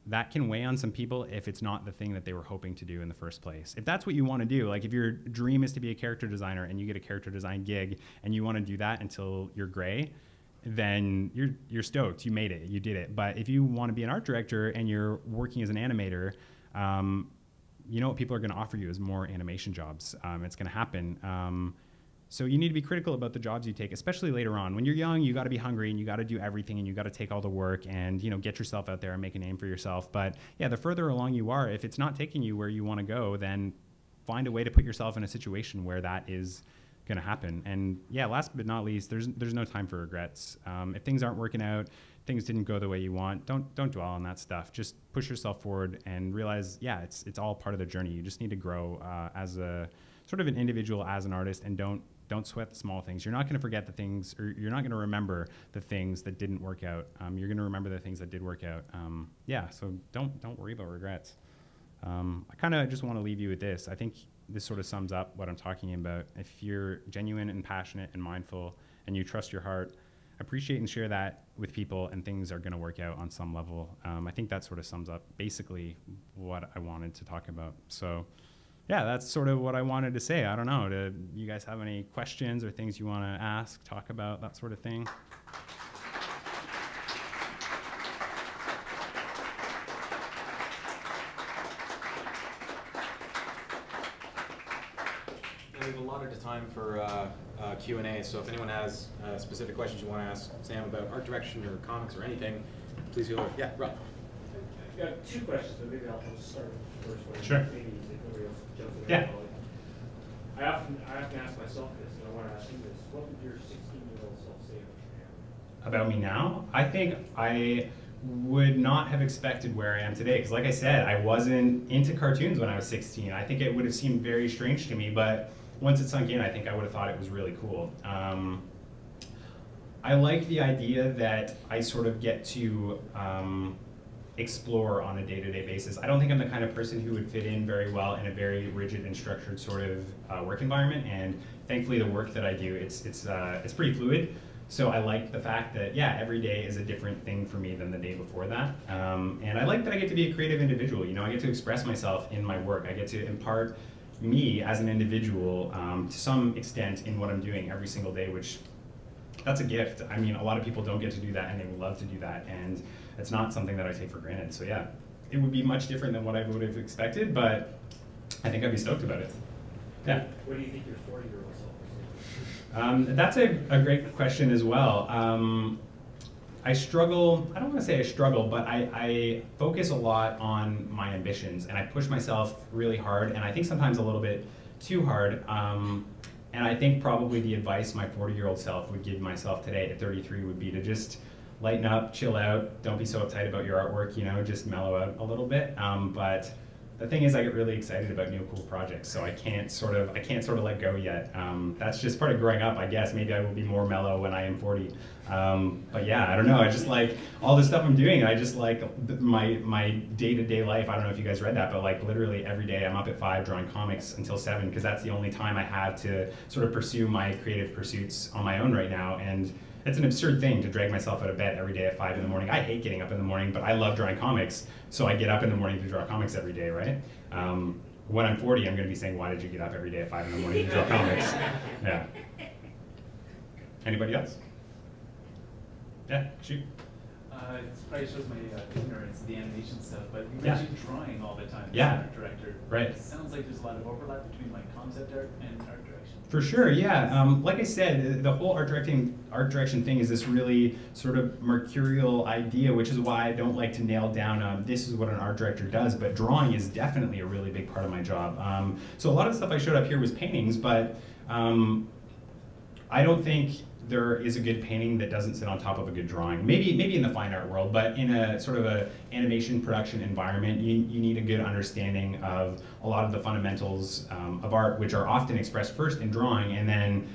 that can weigh on some people if it's not the thing that they were hoping to do in the first place. If that's what you want to do, like if your dream is to be a character designer and you get a character design gig and you want to do that until you're gray, then you're stoked. You made it. You did it. But if you want to be an art director and you're working as an animator, you know what people are going to offer you is more animation jobs. It's going to happen. So you need to be critical about the jobs you take, especially later on. When you're young, you got to be hungry and you got to do everything and you got to take all the work and, you know, get yourself out there and make a name for yourself. But yeah, the further along you are, if it's not taking you where you want to go, then find a way to put yourself in a situation where that is going to happen. And yeah, last but not least, there's no time for regrets. If things aren't working out, things didn't go the way you want, don't dwell on that stuff. Just push yourself forward and realize, yeah, it's all part of the journey. You just need to grow as a sort of an individual, as an artist, and don't sweat the small things. You're not going to forget the things, or you're not going to remember the things that didn't work out. You're going to remember the things that did work out. Yeah, so don't worry about regrets. I kind of just want to leave you with this. I think this sort of sums up what I'm talking about. If you're genuine and passionate and mindful and you trust your heart, appreciate and share that with people, and things are going to work out on some level. I think that sort of sums up basically what I wanted to talk about. So yeah, that's sort of what I wanted to say. I don't know, do you guys have any questions or things you want to ask, talk about, that sort of thing? We've allotted time for Q&A, so if anyone has specific questions you want to ask Sam about art direction or comics or anything, please feel free. Yeah, Rob. I've got two questions, but maybe I'll just start with the first one. Sure. Maybe if nobody else jumps in. Yeah. I often ask myself this, and I want to ask you this. What would your 16-year-old self say About me now? I think I would not have expected where I am today, because like I said, I wasn't into cartoons when I was 16. I think it would have seemed very strange to me, but once it sunk in, I think I would have thought it was really cool. I like the idea that I sort of get to explore on a day-to-day basis. I don't think I'm the kind of person who would fit in very well in a very rigid and structured sort of work environment, and thankfully the work that I do, it's pretty fluid. So I like the fact that, yeah, every day is a different thing for me than the day before that. And I like that I get to be a creative individual. You know, I get to express myself in my work. I get to impart me as an individual to some extent in what I'm doing every single day, which that's a gift. I mean, a lot of people don't get to do that, and they would love to do that, and it's not something that I take for granted. So yeah, it would be much different than what I would have expected, but I think I'd be stoked about it. Yeah. What do you think your 40-year-old self would say? That's a great question as well. I struggle, I don't want to say I struggle, but I focus a lot on my ambitions, and I push myself really hard, and I think sometimes a little bit too hard. And I think probably the advice my 40-year-old self would give myself today at 33 would be to just lighten up, chill out, don't be so uptight about your artwork, you know, just mellow out a little bit. But the thing is, I get really excited about new cool projects, so I can't sort of let go yet. That's just part of growing up, I guess. Maybe I will be more mellow when I am 40. But yeah, I don't know. I just like all the stuff I'm doing. I just like my day-to-day life. I don't know if you guys read that, but like literally every day I'm up at 5 drawing comics until 7, because that's the only time I have to sort of pursue my creative pursuits on my own right now. And it's an absurd thing to drag myself out of bed every day at 5 in the morning. I hate getting up in the morning, but I love drawing comics, so I get up in the morning to draw comics every day, right? When I'm 40, I'm going to be saying, why did you get up every day at 5 in the morning to draw comics? Yeah. Anybody else? Yeah, shoot. It probably shows my ignorance of the animation stuff, but you Yeah. mentioned drawing all the time as Yeah. an art director. Right. It sounds like there's a lot of overlap between like concept art and art direction. For sure, yeah. Like I said, the whole art direction thing is this really sort of mercurial idea, which is why I don't like to nail down this is what an art director does, but drawing is definitely a really big part of my job. So a lot of the stuff I showed up here was paintings, but I don't think there is a good painting that doesn't sit on top of a good drawing. Maybe in the fine art world, but in a sort of a animation production environment, you need a good understanding of a lot of the fundamentals of art, which are often expressed first in drawing, and then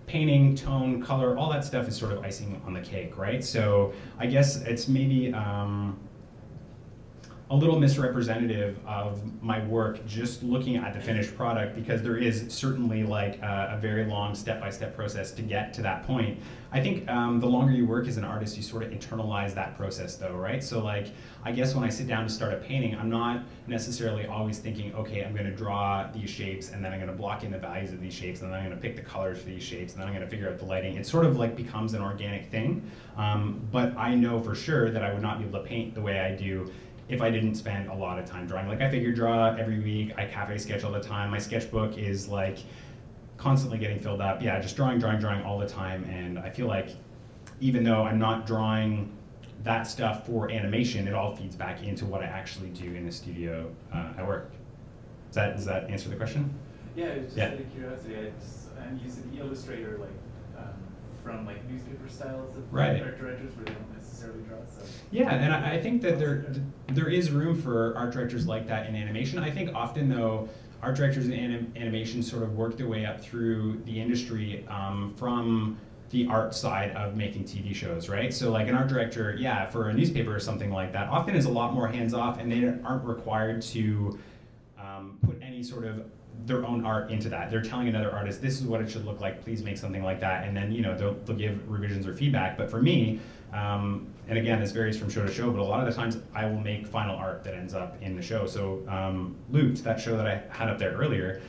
painting, tone, color, all that stuff is sort of icing on the cake, right? So I guess it's maybe a little misrepresentative of my work just looking at the finished product, because there is certainly like a very long step-by-step process to get to that point. I think the longer you work as an artist, you sort of internalize that process though, right? So like, I guess when I sit down to start a painting, I'm not necessarily always thinking, okay, I'm gonna draw these shapes and then I'm gonna block in the values of these shapes and then I'm gonna pick the colors for these shapes and then I'm gonna figure out the lighting. It sort of like becomes an organic thing. But I know for sure that I would not be able to paint the way I do if I didn't spend a lot of time drawing. Like I figure draw every week, I cafe sketch all the time. My sketchbook is like constantly getting filled up. Yeah, just drawing all the time. And I feel like even though I'm not drawing that stuff for animation, it all feeds back into what I actually do in the studio at work. Does that answer the question? Yeah, just out of curiosity, I'm used to the Illustrator like from like newspaper styles of Right. art directors where they don't necessarily draw. So Yeah, and I think that there is room for art directors like that in animation. I think often though, art directors in animation sort of work their way up through the industry from the art side of making TV shows, right? So like an art director, yeah, for a newspaper or something like that, often is a lot more hands-off and they aren't required to put any sort of their own art into that. They're telling another artist, this is what it should look like, please make something like that, and then they'll give revisions or feedback. But for me, and again, this varies from show to show, but a lot of the times I will make final art that ends up in the show. So Looped, that show that I had up there earlier,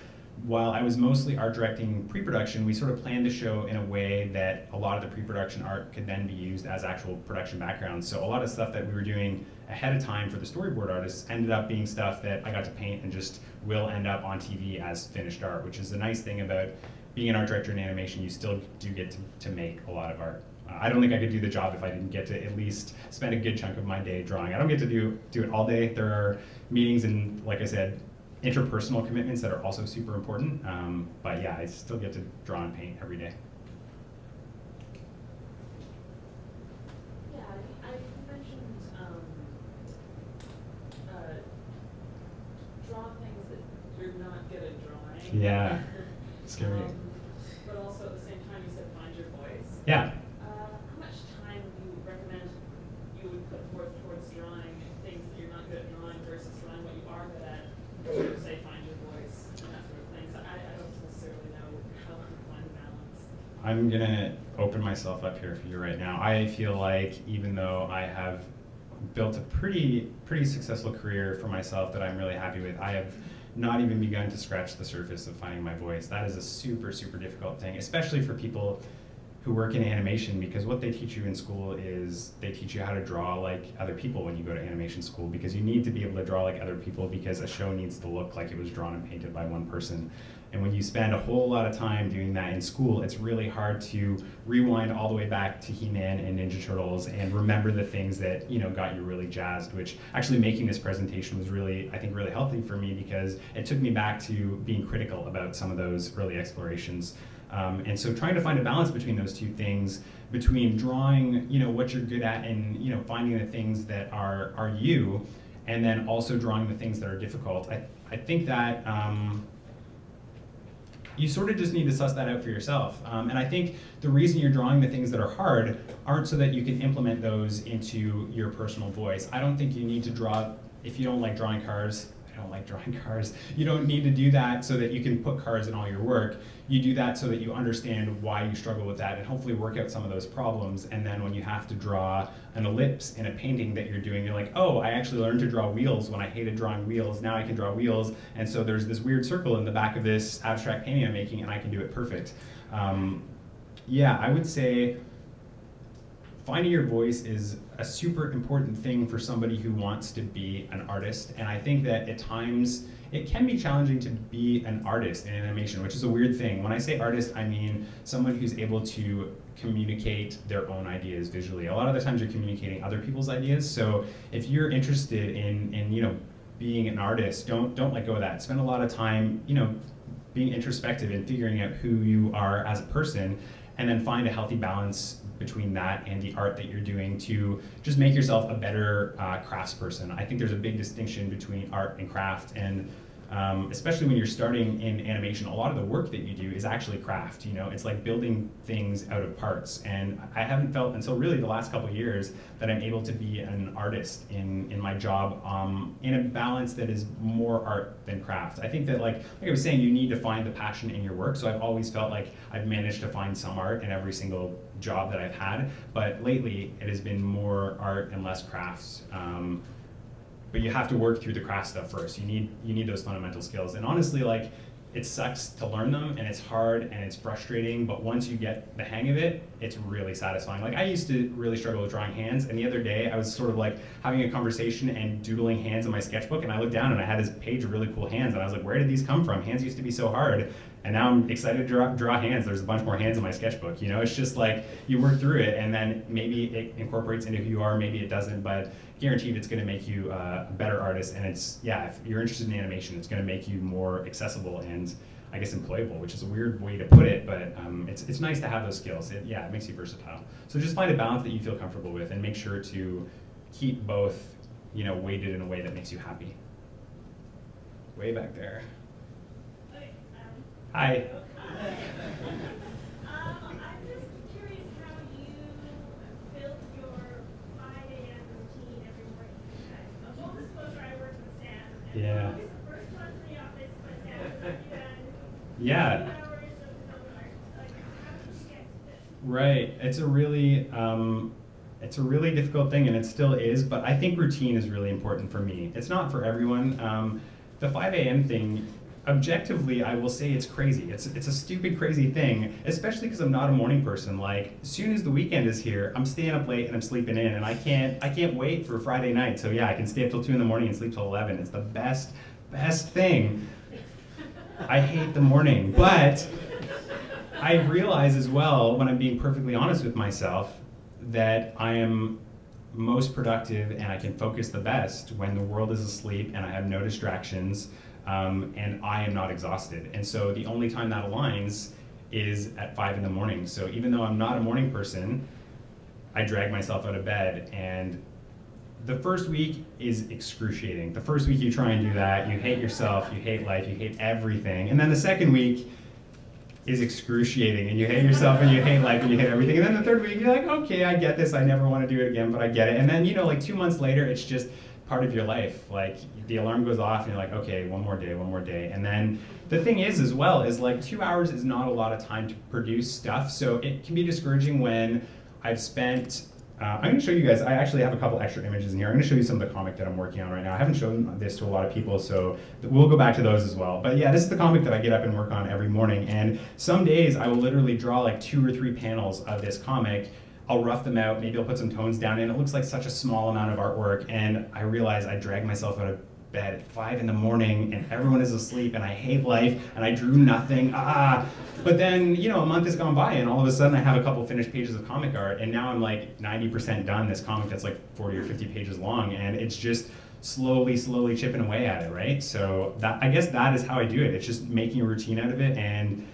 while I was mostly art directing pre-production, we sort of planned the show in a way that a lot of the pre-production art could then be used as actual production backgrounds. So a lot of stuff that we were doing ahead of time for the storyboard artists ended up being stuff that I got to paint and just will end up on TV as finished art, which is the nice thing about being an art director in animation. You still do get to make a lot of art. I don't think I could do the job if I didn't get to at least spend a good chunk of my day drawing. I don't get to do it all day. There are meetings and, like I said, interpersonal commitments that are also super important. But yeah, I still get to draw and paint every day. Yeah, I mentioned draw things that you're not good at drawing. Yeah, scary. But also at the same time, you said find your voice. Yeah. How much time do you recommend you would put forth towards drawing things that you're not good at drawing versus drawing what you are good at? To say find your voice and that sort of thing. So I don't necessarily know how to find the balance. I'm gonna open myself up here for you right now. I feel like even though I have built a pretty successful career for myself that I'm really happy with, I have not even begun to scratch the surface of finding my voice. That is a super difficult thing, especially for people who work in animation, because what they teach you in school is they teach you how to draw like other people when you go to animation school, because you need to be able to draw like other people because a show needs to look like it was drawn and painted by one person. And when you spend a whole lot of time doing that in school, it's really hard to rewind all the way back to He-Man and Ninja Turtles and remember the things that got you really jazzed, which actually making this presentation was really, I think, really healthy for me, because it took me back to being critical about some of those early explorations. And so trying to find a balance between those two things, between drawing what you're good at and finding the things that are you, and then also drawing the things that are difficult. I think that you sort of just need to suss that out for yourself. And I think the reason you're drawing the things that are hard aren't so that you can implement those into your personal voice. I don't think you need to draw, if you don't like drawing cars, I don't like drawing cars. You don't need to do that so that you can put cars in all your work. You do that so that you understand why you struggle with that and hopefully work out some of those problems. And then when you have to draw an ellipse in a painting that you're doing, you're like, oh, I actually learned to draw wheels when I hated drawing wheels. Now I can draw wheels. And so there's this weird circle in the back of this abstract painting I'm making, and I can do it perfect. Yeah, I would say finding your voice is a super important thing for somebody who wants to be an artist. And I think that at times it can be challenging to be an artist in animation, which is a weird thing. When I say artist, I mean someone who's able to communicate their own ideas visually. A lot of the times you're communicating other people's ideas. So if you're interested in you know, being an artist, don't let go of that. Spend a lot of time, you know, being introspective and figuring out who you are as a person, and then find a healthy balance between that and the art that you're doing to just make yourself a better craftsperson. I think there's a big distinction between art and craft, and especially when you're starting in animation, a lot of the work that you do is actually craft. You know, it's like building things out of parts. And I haven't felt until really the last couple of years that I'm able to be an artist in my job in a balance that is more art than craft. I think that, like I was saying, you need to find the passion in your work. So I've always felt like I've managed to find some art in every single job that I've had. But lately, it has been more art and less crafts. But you have to work through the craft stuff first. You need those fundamental skills. And honestly, like, it sucks to learn them, and it's hard and it's frustrating, but once you get the hang of it, it's really satisfying. Like, I used to really struggle with drawing hands, and the other day I was sort of like having a conversation and doodling hands in my sketchbook, and I looked down and I had this page of really cool hands, and I was like, where did these come from? Hands used to be so hard. And now I'm excited to draw hands. There's a bunch more hands in my sketchbook. You know, it's just like you work through it, and then maybe it incorporates into who you are, maybe it doesn't, but guaranteed it's going to make you a better artist. And it's, yeah, if you're interested in animation, it's going to make you more accessible and, I guess, employable, which is a weird way to put it, but it's nice to have those skills. It makes you versatile. So just find a balance that you feel comfortable with, and make sure to keep both, you know, weighted in a way that makes you happy. Way back there. Hi. I'm just curious how you built your 5 a.m. routine every morning. Full disclosure, I work with Sam. And Yeah. I'm always the first one to the office, but Sam has already done Yeah. 2 hours of film art. Like, how did you get to this? Right. It's a really difficult thing, and it still is, but I think routine is really important for me. It's not for everyone. The 5 a.m. thing, objectively, I will say it's crazy. It's a stupid, crazy thing, especially because I'm not a morning person. Like, as soon as the weekend is here, I'm staying up late and I'm sleeping in, and I can't wait for Friday night. So yeah, I can stay up till 2 in the morning and sleep till 11. It's the best thing. I hate the morning, but I realize as well, when I'm being perfectly honest with myself, that I am most productive and I can focus the best when the world is asleep and I have no distractions. And I am not exhausted. And so the only time that aligns is at 5 in the morning. So even though I'm not a morning person, I drag myself out of bed. And the first week is excruciating. The first week you try and do that, you hate yourself, you hate life, you hate everything. And then the second week is excruciating, and you hate yourself and you hate life and you hate everything. And then the third week you're like, okay, I get this, I never want to do it again, but I get it. And then, you know, like 2 months later, it's just part of your life. Like, the alarm goes off and you're like, okay, one more day. And then the thing is, as well, is like 2 hours is not a lot of time to produce stuff. So it can be discouraging when I've spent, I'm going to show you guys, I actually have a couple extra images in here. I'm going to show you some of the comic that I'm working on right now. I haven't shown this to a lot of people, so we'll go back to those as well. But yeah, this is the comic that I get up and work on every morning. And some days I will literally draw like 2 or 3 panels of this comic. I'll rough them out, maybe I'll put some tones down, and it looks like such a small amount of artwork, and I realize I drag myself out of bed at 5 in the morning, and everyone is asleep, and I hate life, and I drew nothing, But then, you know, a month has gone by, and all of a sudden I have a couple finished pages of comic art, and now I'm like 90% done, this comic that's like 40 or 50 pages long, and it's just slowly chipping away at it, right? So that, I guess that is how I do it. It's just making a routine out of it, and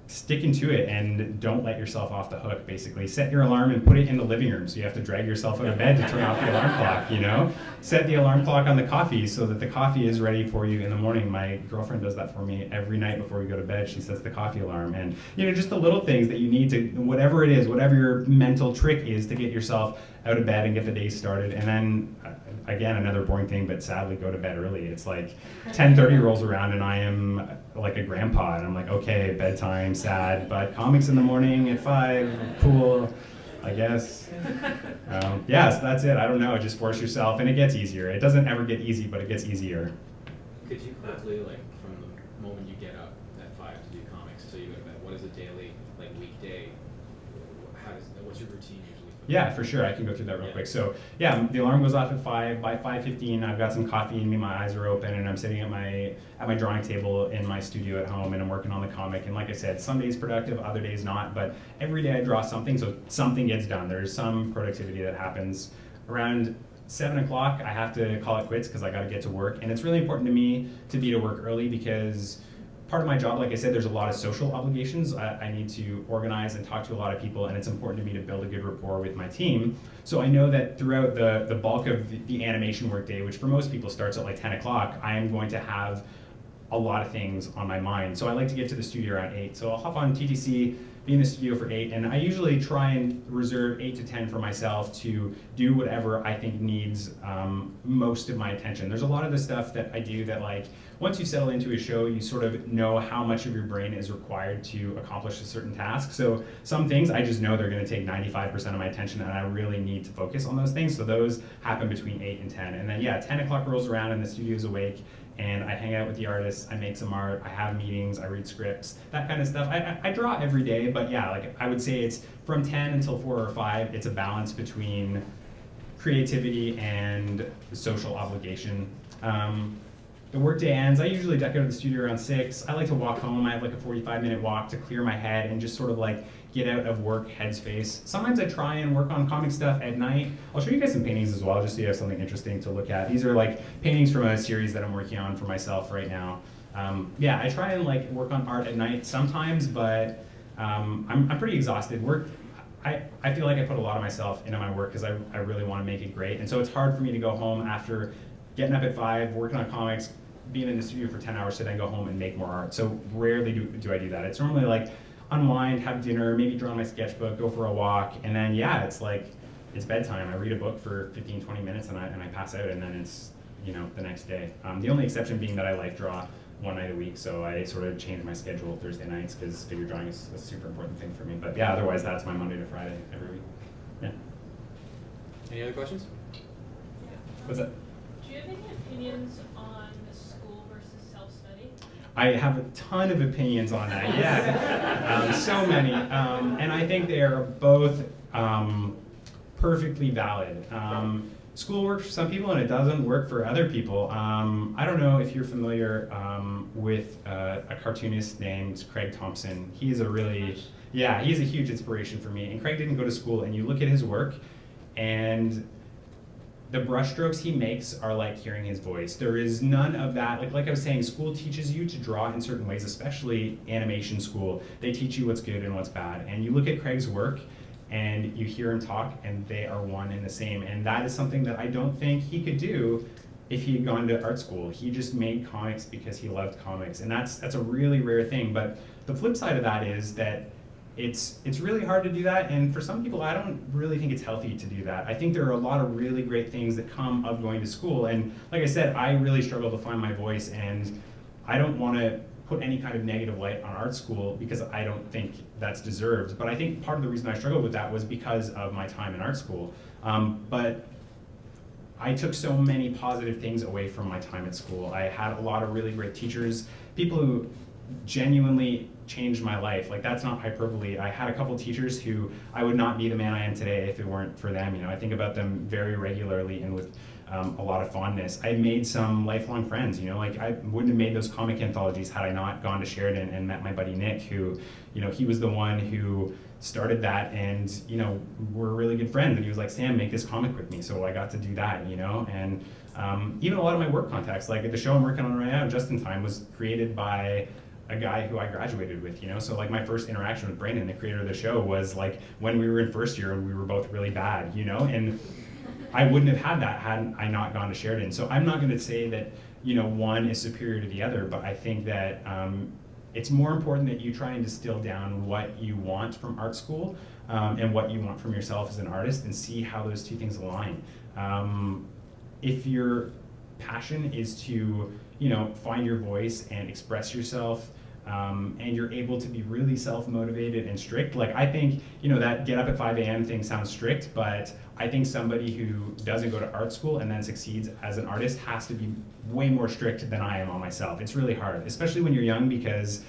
sticking to it, and don't let yourself off the hook, basically. Set your alarm and put it in the living room, so you have to drag yourself out of bed to turn off the alarm clock, you know? Set the alarm clock on the coffee so that the coffee is ready for you in the morning. My girlfriend does that for me every night before we go to bed. She sets the coffee alarm, and, you know, just the little things that you need to, whatever it is, whatever your mental trick is to get yourself out of bed and get the day started. And then, again, another boring thing, but sadly, go to bed early. It's like 10:30 rolls around and I am like a grandpa, and I'm like, okay, bedtime, sad, but comics in the morning at 5, cool, I guess. Yeah, so that's it. I don't know, just force yourself, and it gets easier. It doesn't ever get easy, but it gets easier. Could you quickly, like, from the moment you get up at 5 to do comics until you go to bed, what is a daily, like, weekday? what's your routine usually? Yeah, for sure. I can go through that real quick. So yeah, the alarm goes off at 5. By 5:15, I've got some coffee in me, my eyes are open, and I'm sitting at my drawing table in my studio at home, and I'm working on the comic. And like I said, some days productive, other days not. But every day I draw something, so something gets done. There's some productivity that happens. Around 7 o'clock, I have to call it quits because I got to get to work. And it's really important to me to be to work early because part of my job, like I said, there's a lot of social obligations. I need to organize and talk to a lot of people, and it's important to me to build a good rapport with my team. So I know that throughout the bulk of the animation workday, which for most people starts at like 10 o'clock, I am going to have a lot of things on my mind. So I like to get to the studio around 8. So I'll hop on TTC, be in the studio for 8, and I usually try and reserve 8 to 10 for myself to do whatever I think needs most of my attention. There's a lot of the stuff that I do that, like, once you settle into a show, you sort of know how much of your brain is required to accomplish a certain task. So some things I just know they're going to take 95% of my attention, and I really need to focus on those things. So those happen between 8 and 10. And then yeah, 10 o'clock rolls around and the studio's awake, and I hang out with the artists, I make some art, I have meetings, I read scripts, that kind of stuff. I draw every day, but yeah, like I would say it's from 10 until 4 or 5, it's a balance between creativity and social obligation. The workday ends, I usually duck out of the studio around 6. I like to walk home. I have like a 45-minute walk to clear my head and just sort of like get out of work headspace. Sometimes I try and work on comic stuff at night. I'll show you guys some paintings as well, just so you have something interesting to look at. These are like paintings from a series that I'm working on for myself right now. Yeah, I try and like work on art at night sometimes, but I'm pretty exhausted. I feel like I put a lot of myself into my work because I really want to make it great. And so it's hard for me to go home after getting up at 5, working on comics, being in the studio for 10 hours to then go home and make more art. So rarely do I do that. It's normally like unwind, have dinner, maybe draw my sketchbook, go for a walk, and then yeah, it's like, it's bedtime. I read a book for 15, 20 minutes and I pass out, and then it's, you know, the next day. The only exception being that I life draw one night a week, so I sort of change my schedule Thursday nights because figure drawing is a super important thing for me. But yeah, otherwise that's my Monday to Friday every week. Yeah. Any other questions? What's that? Do you have any opinions on school versus self-study? I have a ton of opinions on that, yeah. So many. And I think they are both perfectly valid. School works for some people and it doesn't work for other people. I don't know if you're familiar with a cartoonist named Craig Thompson. He's a really, yeah, he's a huge inspiration for me. And Craig didn't go to school, and you look at his work and the brushstrokes he makes are like hearing his voice. There is none of that. Like I was saying, school teaches you to draw in certain ways, especially animation school. They teach you what's good and what's bad. And you look at Craig's work and you hear him talk and they are one and the same. And that is something that I don't think he could do if he had gone to art school. He just made comics because he loved comics. And that's a really rare thing. But the flip side of that is that it's really hard to do that, and for some people I don't really think it's healthy to do that. I think there are a lot of really great things that come of going to school, and like I said, I really struggle to find my voice, and I don't want to put any kind of negative light on art school because I don't think that's deserved. But I think part of the reason I struggled with that was because of my time in art school. But I took so many positive things away from my time at school. I had a lot of really great teachers, people who genuinely changed my life. Like, that's not hyperbole. I had a couple teachers who I would not be the man I am today if it weren't for them. You know, I think about them very regularly and with a lot of fondness. I made some lifelong friends, you know, like I wouldn't have made those comic anthologies had I not gone to Sheridan and met my buddy Nick, who, you know, he was the one who started that, and, you know, we're really good friends, and he was like, Sam, make this comic with me. So I got to do that, you know, and even a lot of my work contacts, like the show I'm working on right now, Just in Time, was created by a guy who I graduated with, you know? So like my first interaction with Brayden, the creator of the show, was like when we were in first year and we were both really bad, you know? And I wouldn't have had that had I not gone to Sheridan. So I'm not gonna say that, you know, one is superior to the other, but I think that it's more important that you try and distill down what you want from art school and what you want from yourself as an artist, and see how those two things align. If your passion is to, you know, find your voice and express yourself, and you're able to be really self-motivated and strict. Like, I think, you know, that get up at 5 a.m. thing sounds strict, but I think somebody who doesn't go to art school and then succeeds as an artist has to be way more strict than I am on myself. It's really hard, especially when you're young, because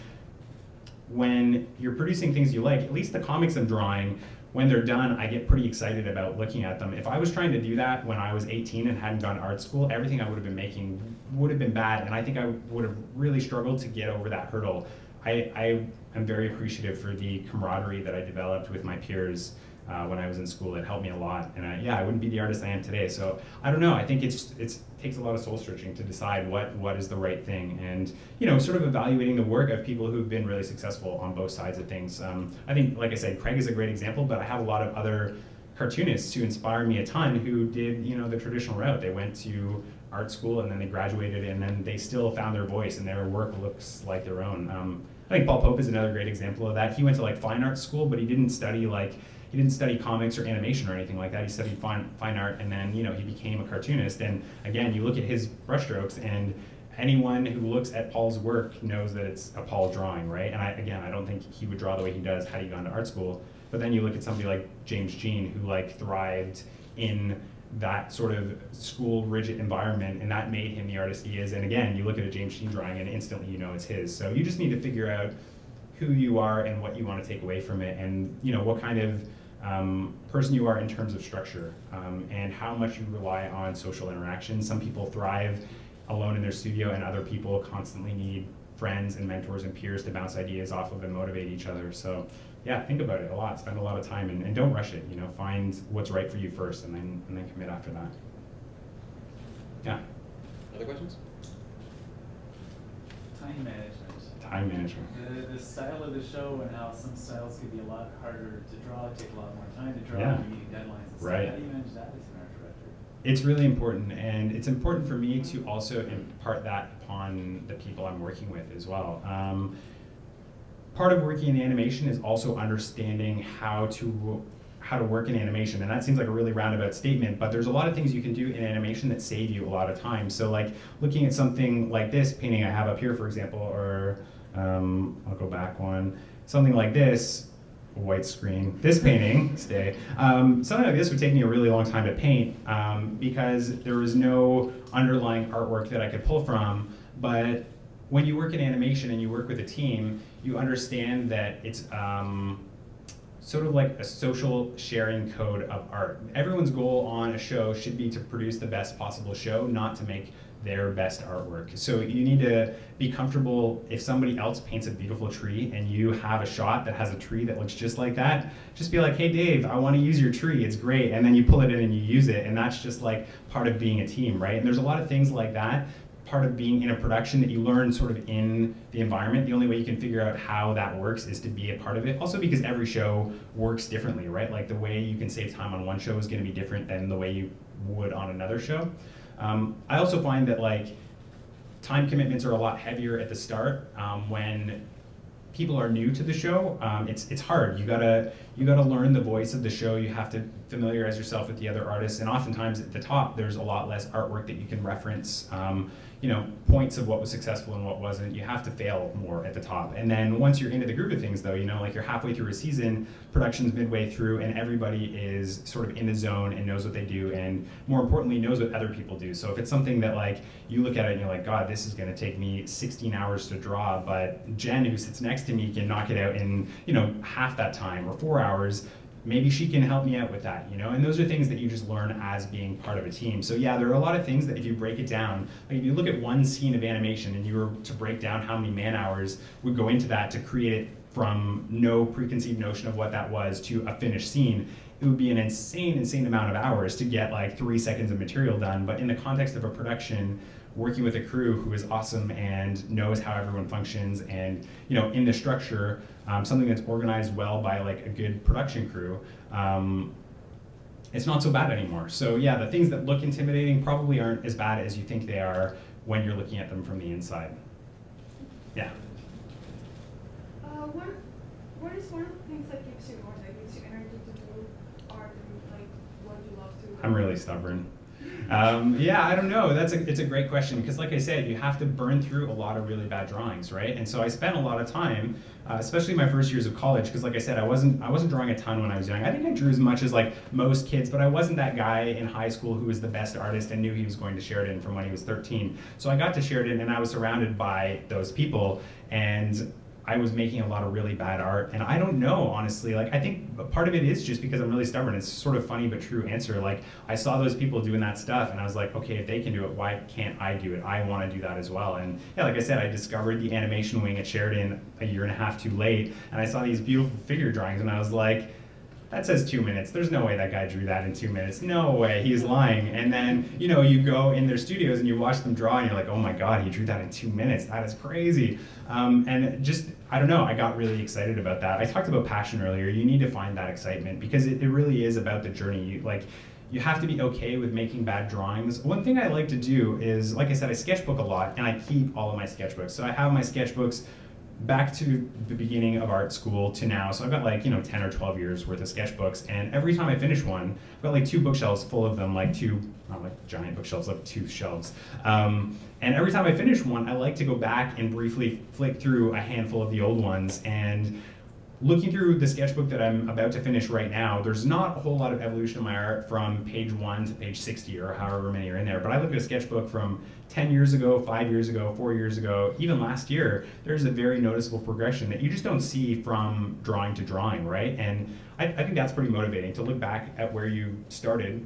when you're producing things you like, at least the comics I'm drawing, when they're done, I get pretty excited about looking at them. If I was trying to do that when I was 18 and hadn't gone to art school, everything I would have been making would have been bad, and I think I would have really struggled to get over that hurdle. I am very appreciative for the camaraderie that I developed with my peers when I was in school. It helped me a lot, and yeah, I wouldn't be the artist I am today. So I don't know. I think it takes a lot of soul searching to decide what is the right thing, and sort of evaluating the work of people who've been really successful on both sides of things. I think, like I said, Craig is a great example, but I have a lot of other cartoonists who inspire me a ton who did the traditional route. They went to art school and then they graduated and then they still found their voice and their work looks like their own. I think Paul Pope is another great example of that. He went to like fine art school, but he didn't study comics or animation or anything like that. He studied fine art, and then he became a cartoonist. And again, you look at his brushstrokes, and anyone who looks at Paul's work knows that it's a Paul drawing, right? And I don't think he would draw the way he does had he gone to art school. But then you look at somebody like James Jean, who like thrived in that sort of school rigid environment, and that made him the artist he is. And again, you look at a James Jean drawing and instantly you know it's his. So you just need to figure out who you are and what you want to take away from it, and what kind of person you are in terms of structure, and how much you rely on social interaction. Some people thrive alone in their studio, and other people constantly need friends and mentors and peers to bounce ideas off of and motivate each other. So yeah, think about it a lot, spend a lot of time, and don't rush it. Find what's right for you first, and then commit after that. Yeah. Other questions? Time management. Time management. The style of the show and how some styles can be a lot harder to draw, take a lot more time to draw, Yeah. and meeting deadlines and stuff. Right. How do you manage that as an art director? It's really important, and it's important for me to also impart that upon the people I'm working with as well. Part of working in animation is also understanding how to work in animation, and that seems like a really roundabout statement, but there's a lot of things you can do in animation that save you a lot of time. So like looking at something like this painting I have up here, for example, or I'll go back one, something like this, white screen, this painting, something like this would take me a really long time to paint because there was no underlying artwork that I could pull from. But when you work in animation and you work with a team, you understand that it's sort of like a social sharing code of art. Everyone's goal on a show should be to produce the best possible show, not to make their best artwork. So you need to be comfortable if somebody else paints a beautiful tree and you have a shot that has a tree that looks just like that, just be like, hey Dave, I want to use your tree, it's great. And then you pull it in and you use it, and that's just like part of being a team, right? And there's a lot of things like that, part of being in a production that you learn sort of in the environment. The only way you can figure out how that works is to be a part of it. Also because every show works differently, right? Like the way you can save time on one show is going to be different than the way you would on another show. I also find that like time commitments are a lot heavier at the start when people are new to the show. It's hard. You gotta learn the voice of the show. You have to familiarize yourself with the other artists, and oftentimes at the top there's a lot less artwork that you can reference. Points of what was successful and what wasn't. You have to fail more at the top, and then once you're into the groove of things, though, like you're halfway through a season, production's midway through, and everybody is sort of in the zone and knows what they do, and more importantly, knows what other people do. So if it's something that like you look at it and you're like, God, this is going to take me 16 hours to draw, but Jen, who sits next to me, can knock it out in half that time or 4 hours. Maybe she can help me out with that, and those are things that you just learn as being part of a team. So yeah, there are a lot of things that if you break it down, like if you look at one scene of animation and you were to break down how many man hours would go into that to create it from no preconceived notion of what that was to a finished scene, it would be an insane amount of hours to get like 3 seconds of material done. But in the context of a production, working with a crew who is awesome and knows how everyone functions, and in the structure, something that's organized well by like a good production crew, it's not so bad anymore. So yeah, the things that look intimidating probably aren't as bad as you think they are when you're looking at them from the inside. Yeah. What is one of the things that gives you more, that gives you energy to do art and like what you love to do? I'm really stubborn. Yeah, I don't know. It's a great question, because like I said, you have to burn through a lot of really bad drawings, right? And so I spent a lot of time, especially my first years of college, because like I said, I wasn't drawing a ton when I was young. I think I drew as much as like most kids, but I wasn't that guy in high school who was the best artist and knew he was going to Sheridan from when he was 13. So I got to Sheridan and I was surrounded by those people, and I was making a lot of really bad art, and I don't know, honestly. Like, I think part of it is just because I'm really stubborn. It's sort of funny but true answer. Like, I saw those people doing that stuff, and I was like, okay, if they can do it, why can't I do it? I want to do that as well. And yeah, like I said, I discovered the animation wing at Sheridan a year and a half too late, and I saw these beautiful figure drawings, and I was like, that says 2 minutes. There's no way that guy drew that in 2 minutes. No way, he's lying. And then, you know, you go in their studios and you watch them draw and you're like, oh my God, he drew that in 2 minutes. That is crazy. And just, I don't know, I got really excited about that. I talked about passion earlier. You need to find that excitement because it really is about the journey. You have to be okay with making bad drawings. One thing I like to do is, like I said, I sketchbook a lot and I keep all of my sketchbooks. So I have my sketchbooks back to the beginning of art school to now. So I've got like, 10 or 12 years worth of sketchbooks. And every time I finish one, I've got like 2 bookshelves full of them, like 2, not like giant bookshelves, like 2 shelves. And every time I finish one, I like to go back and briefly flick through a handful of the old ones. And looking through the sketchbook that I'm about to finish right now, there's not a whole lot of evolution in my art from page 1 to page 60 or however many are in there. But I look at a sketchbook from 10 years ago, 5 years ago, 4 years ago, even last year, there's a very noticeable progression that you just don't see from drawing to drawing, right? And I think that's pretty motivating to look back at where you started,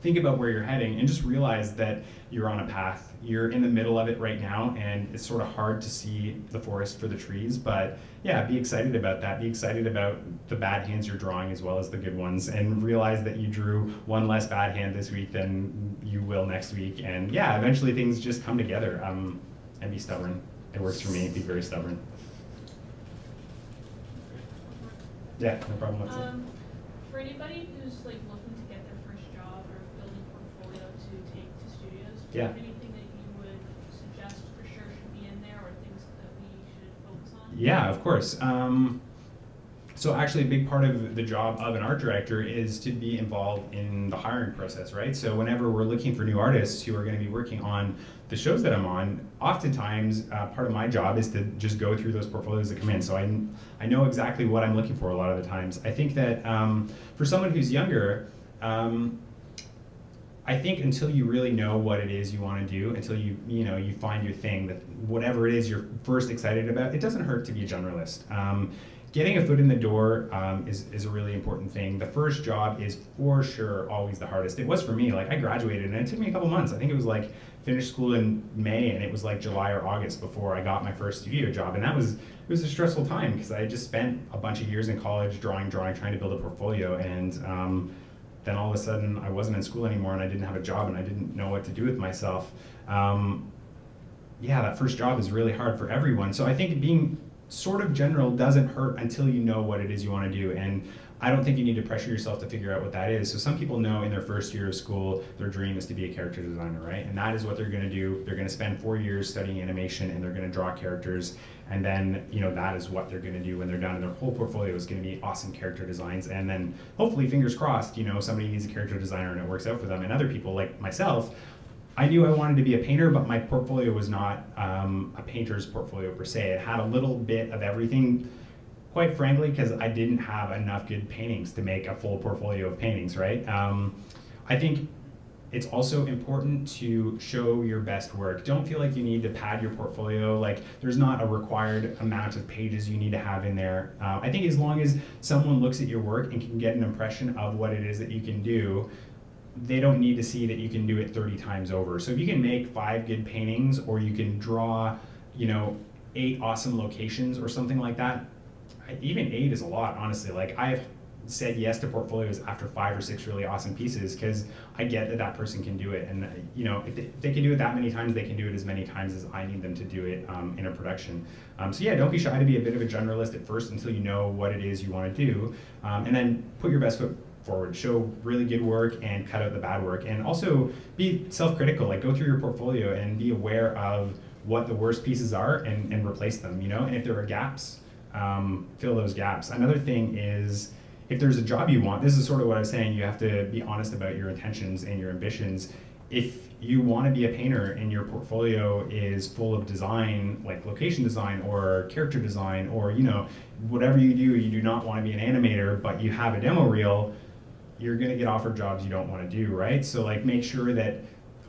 think about where you're heading, and just realize that you're on a path. You're in the middle of it right now, and it's sort of hard to see the forest for the trees, but yeah, be excited about that. Be excited about the bad hands you're drawing as well as the good ones, and realize that you drew one less bad hand this week than you will next week, and yeah, eventually things just come together. And be stubborn. It works for me, be very stubborn. Yeah, no problem whatsoever. For anybody who's like looking to get their first job or building portfolio to take to studios, do you have anything that you would suggest for sure should be in there, or things that we should focus on? Yeah, of course. So actually a big part of the job of an art director is to be involved in the hiring process, right? So whenever we're looking for new artists who are going to be working on the shows that I'm on, oftentimes part of my job is to just go through those portfolios that come in. So I know exactly what I'm looking for a lot of the times. I think that for someone who's younger, I think until you really know what it is you want to do, until you find your thing, that whatever it is you're first excited about, it doesn't hurt to be a generalist. Getting a foot in the door is a really important thing. The first job is for sure always the hardest. It was for me. Like, I graduated and it took me a couple months. I think it was like finished school in May and it was like July or August before I got my first studio job. And it was a stressful time because I had just spent a bunch of years in college drawing, trying to build a portfolio. And then all of a sudden I wasn't in school anymore and I didn't have a job and I didn't know what to do with myself. Yeah, that first job is really hard for everyone. So I think being sort of general doesn't hurt until you know what it is you want to do. And I don't think you need to pressure yourself to figure out what that is. So some people know in their first year of school, their dream is to be a character designer, right? And that is what they're going to do. They're going to spend 4 years studying animation and they're going to draw characters. And then, that is what they're going to do when they're done. And their whole portfolio is going to be awesome character designs. And then hopefully, fingers crossed, somebody needs a character designer and it works out for them. And other people like myself, I knew I wanted to be a painter, but my portfolio was not a painter's portfolio per se. It had a little bit of everything, quite frankly, because I didn't have enough good paintings to make a full portfolio of paintings, right? I think it's also important to show your best work. Don't feel like you need to pad your portfolio. Like, there's not a required amount of pages you need to have in there. I think as long as someone looks at your work and can get an impression of what it is that you can do, they don't need to see that you can do it 30 times over. So if you can make 5 good paintings, or you can draw, 8 awesome locations or something like that, even 8 is a lot, honestly. Like, I've said yes to portfolios after 5 or 6 really awesome pieces because I get that that person can do it. And, if they can do it that many times, they can do it as many times as I need them to do it in a production. So yeah, don't be shy to be a bit of a generalist at first until you know what it is you want to do. And then put your best foot forward, show really good work and cut out the bad work, and also be self-critical. Like, go through your portfolio and be aware of what the worst pieces are and replace them, and if there are gaps, fill those gaps. Another thing is, if there's a job you want, this is sort of what I was saying, you have to be honest about your intentions and your ambitions. If you want to be a painter and your portfolio is full of design, like location design or character design, or whatever you do not want to be an animator, but you have a demo reel, you're going to get offered jobs you don't want to do, right? So, like, make sure that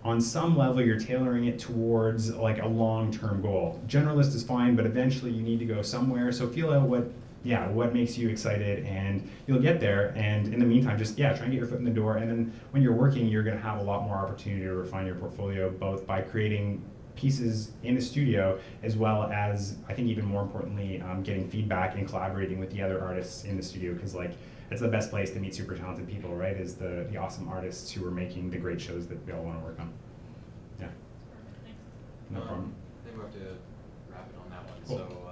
on some level you're tailoring it towards like a long-term goal. Generalist is fine, but eventually you need to go somewhere. So feel out what makes you excited, and you'll get there. And in the meantime, just try and get your foot in the door. And then when you're working, you're going to have a lot more opportunity to refine your portfolio, both by creating pieces in the studio, as well as, I think even more importantly, getting feedback and collaborating with the other artists in the studio, because like it's the best place to meet super talented people, right? Is the awesome artists who are making the great shows that we all want to work on. Yeah. Perfect, thanks. No problem. I think we have to wrap it on that one. Cool. So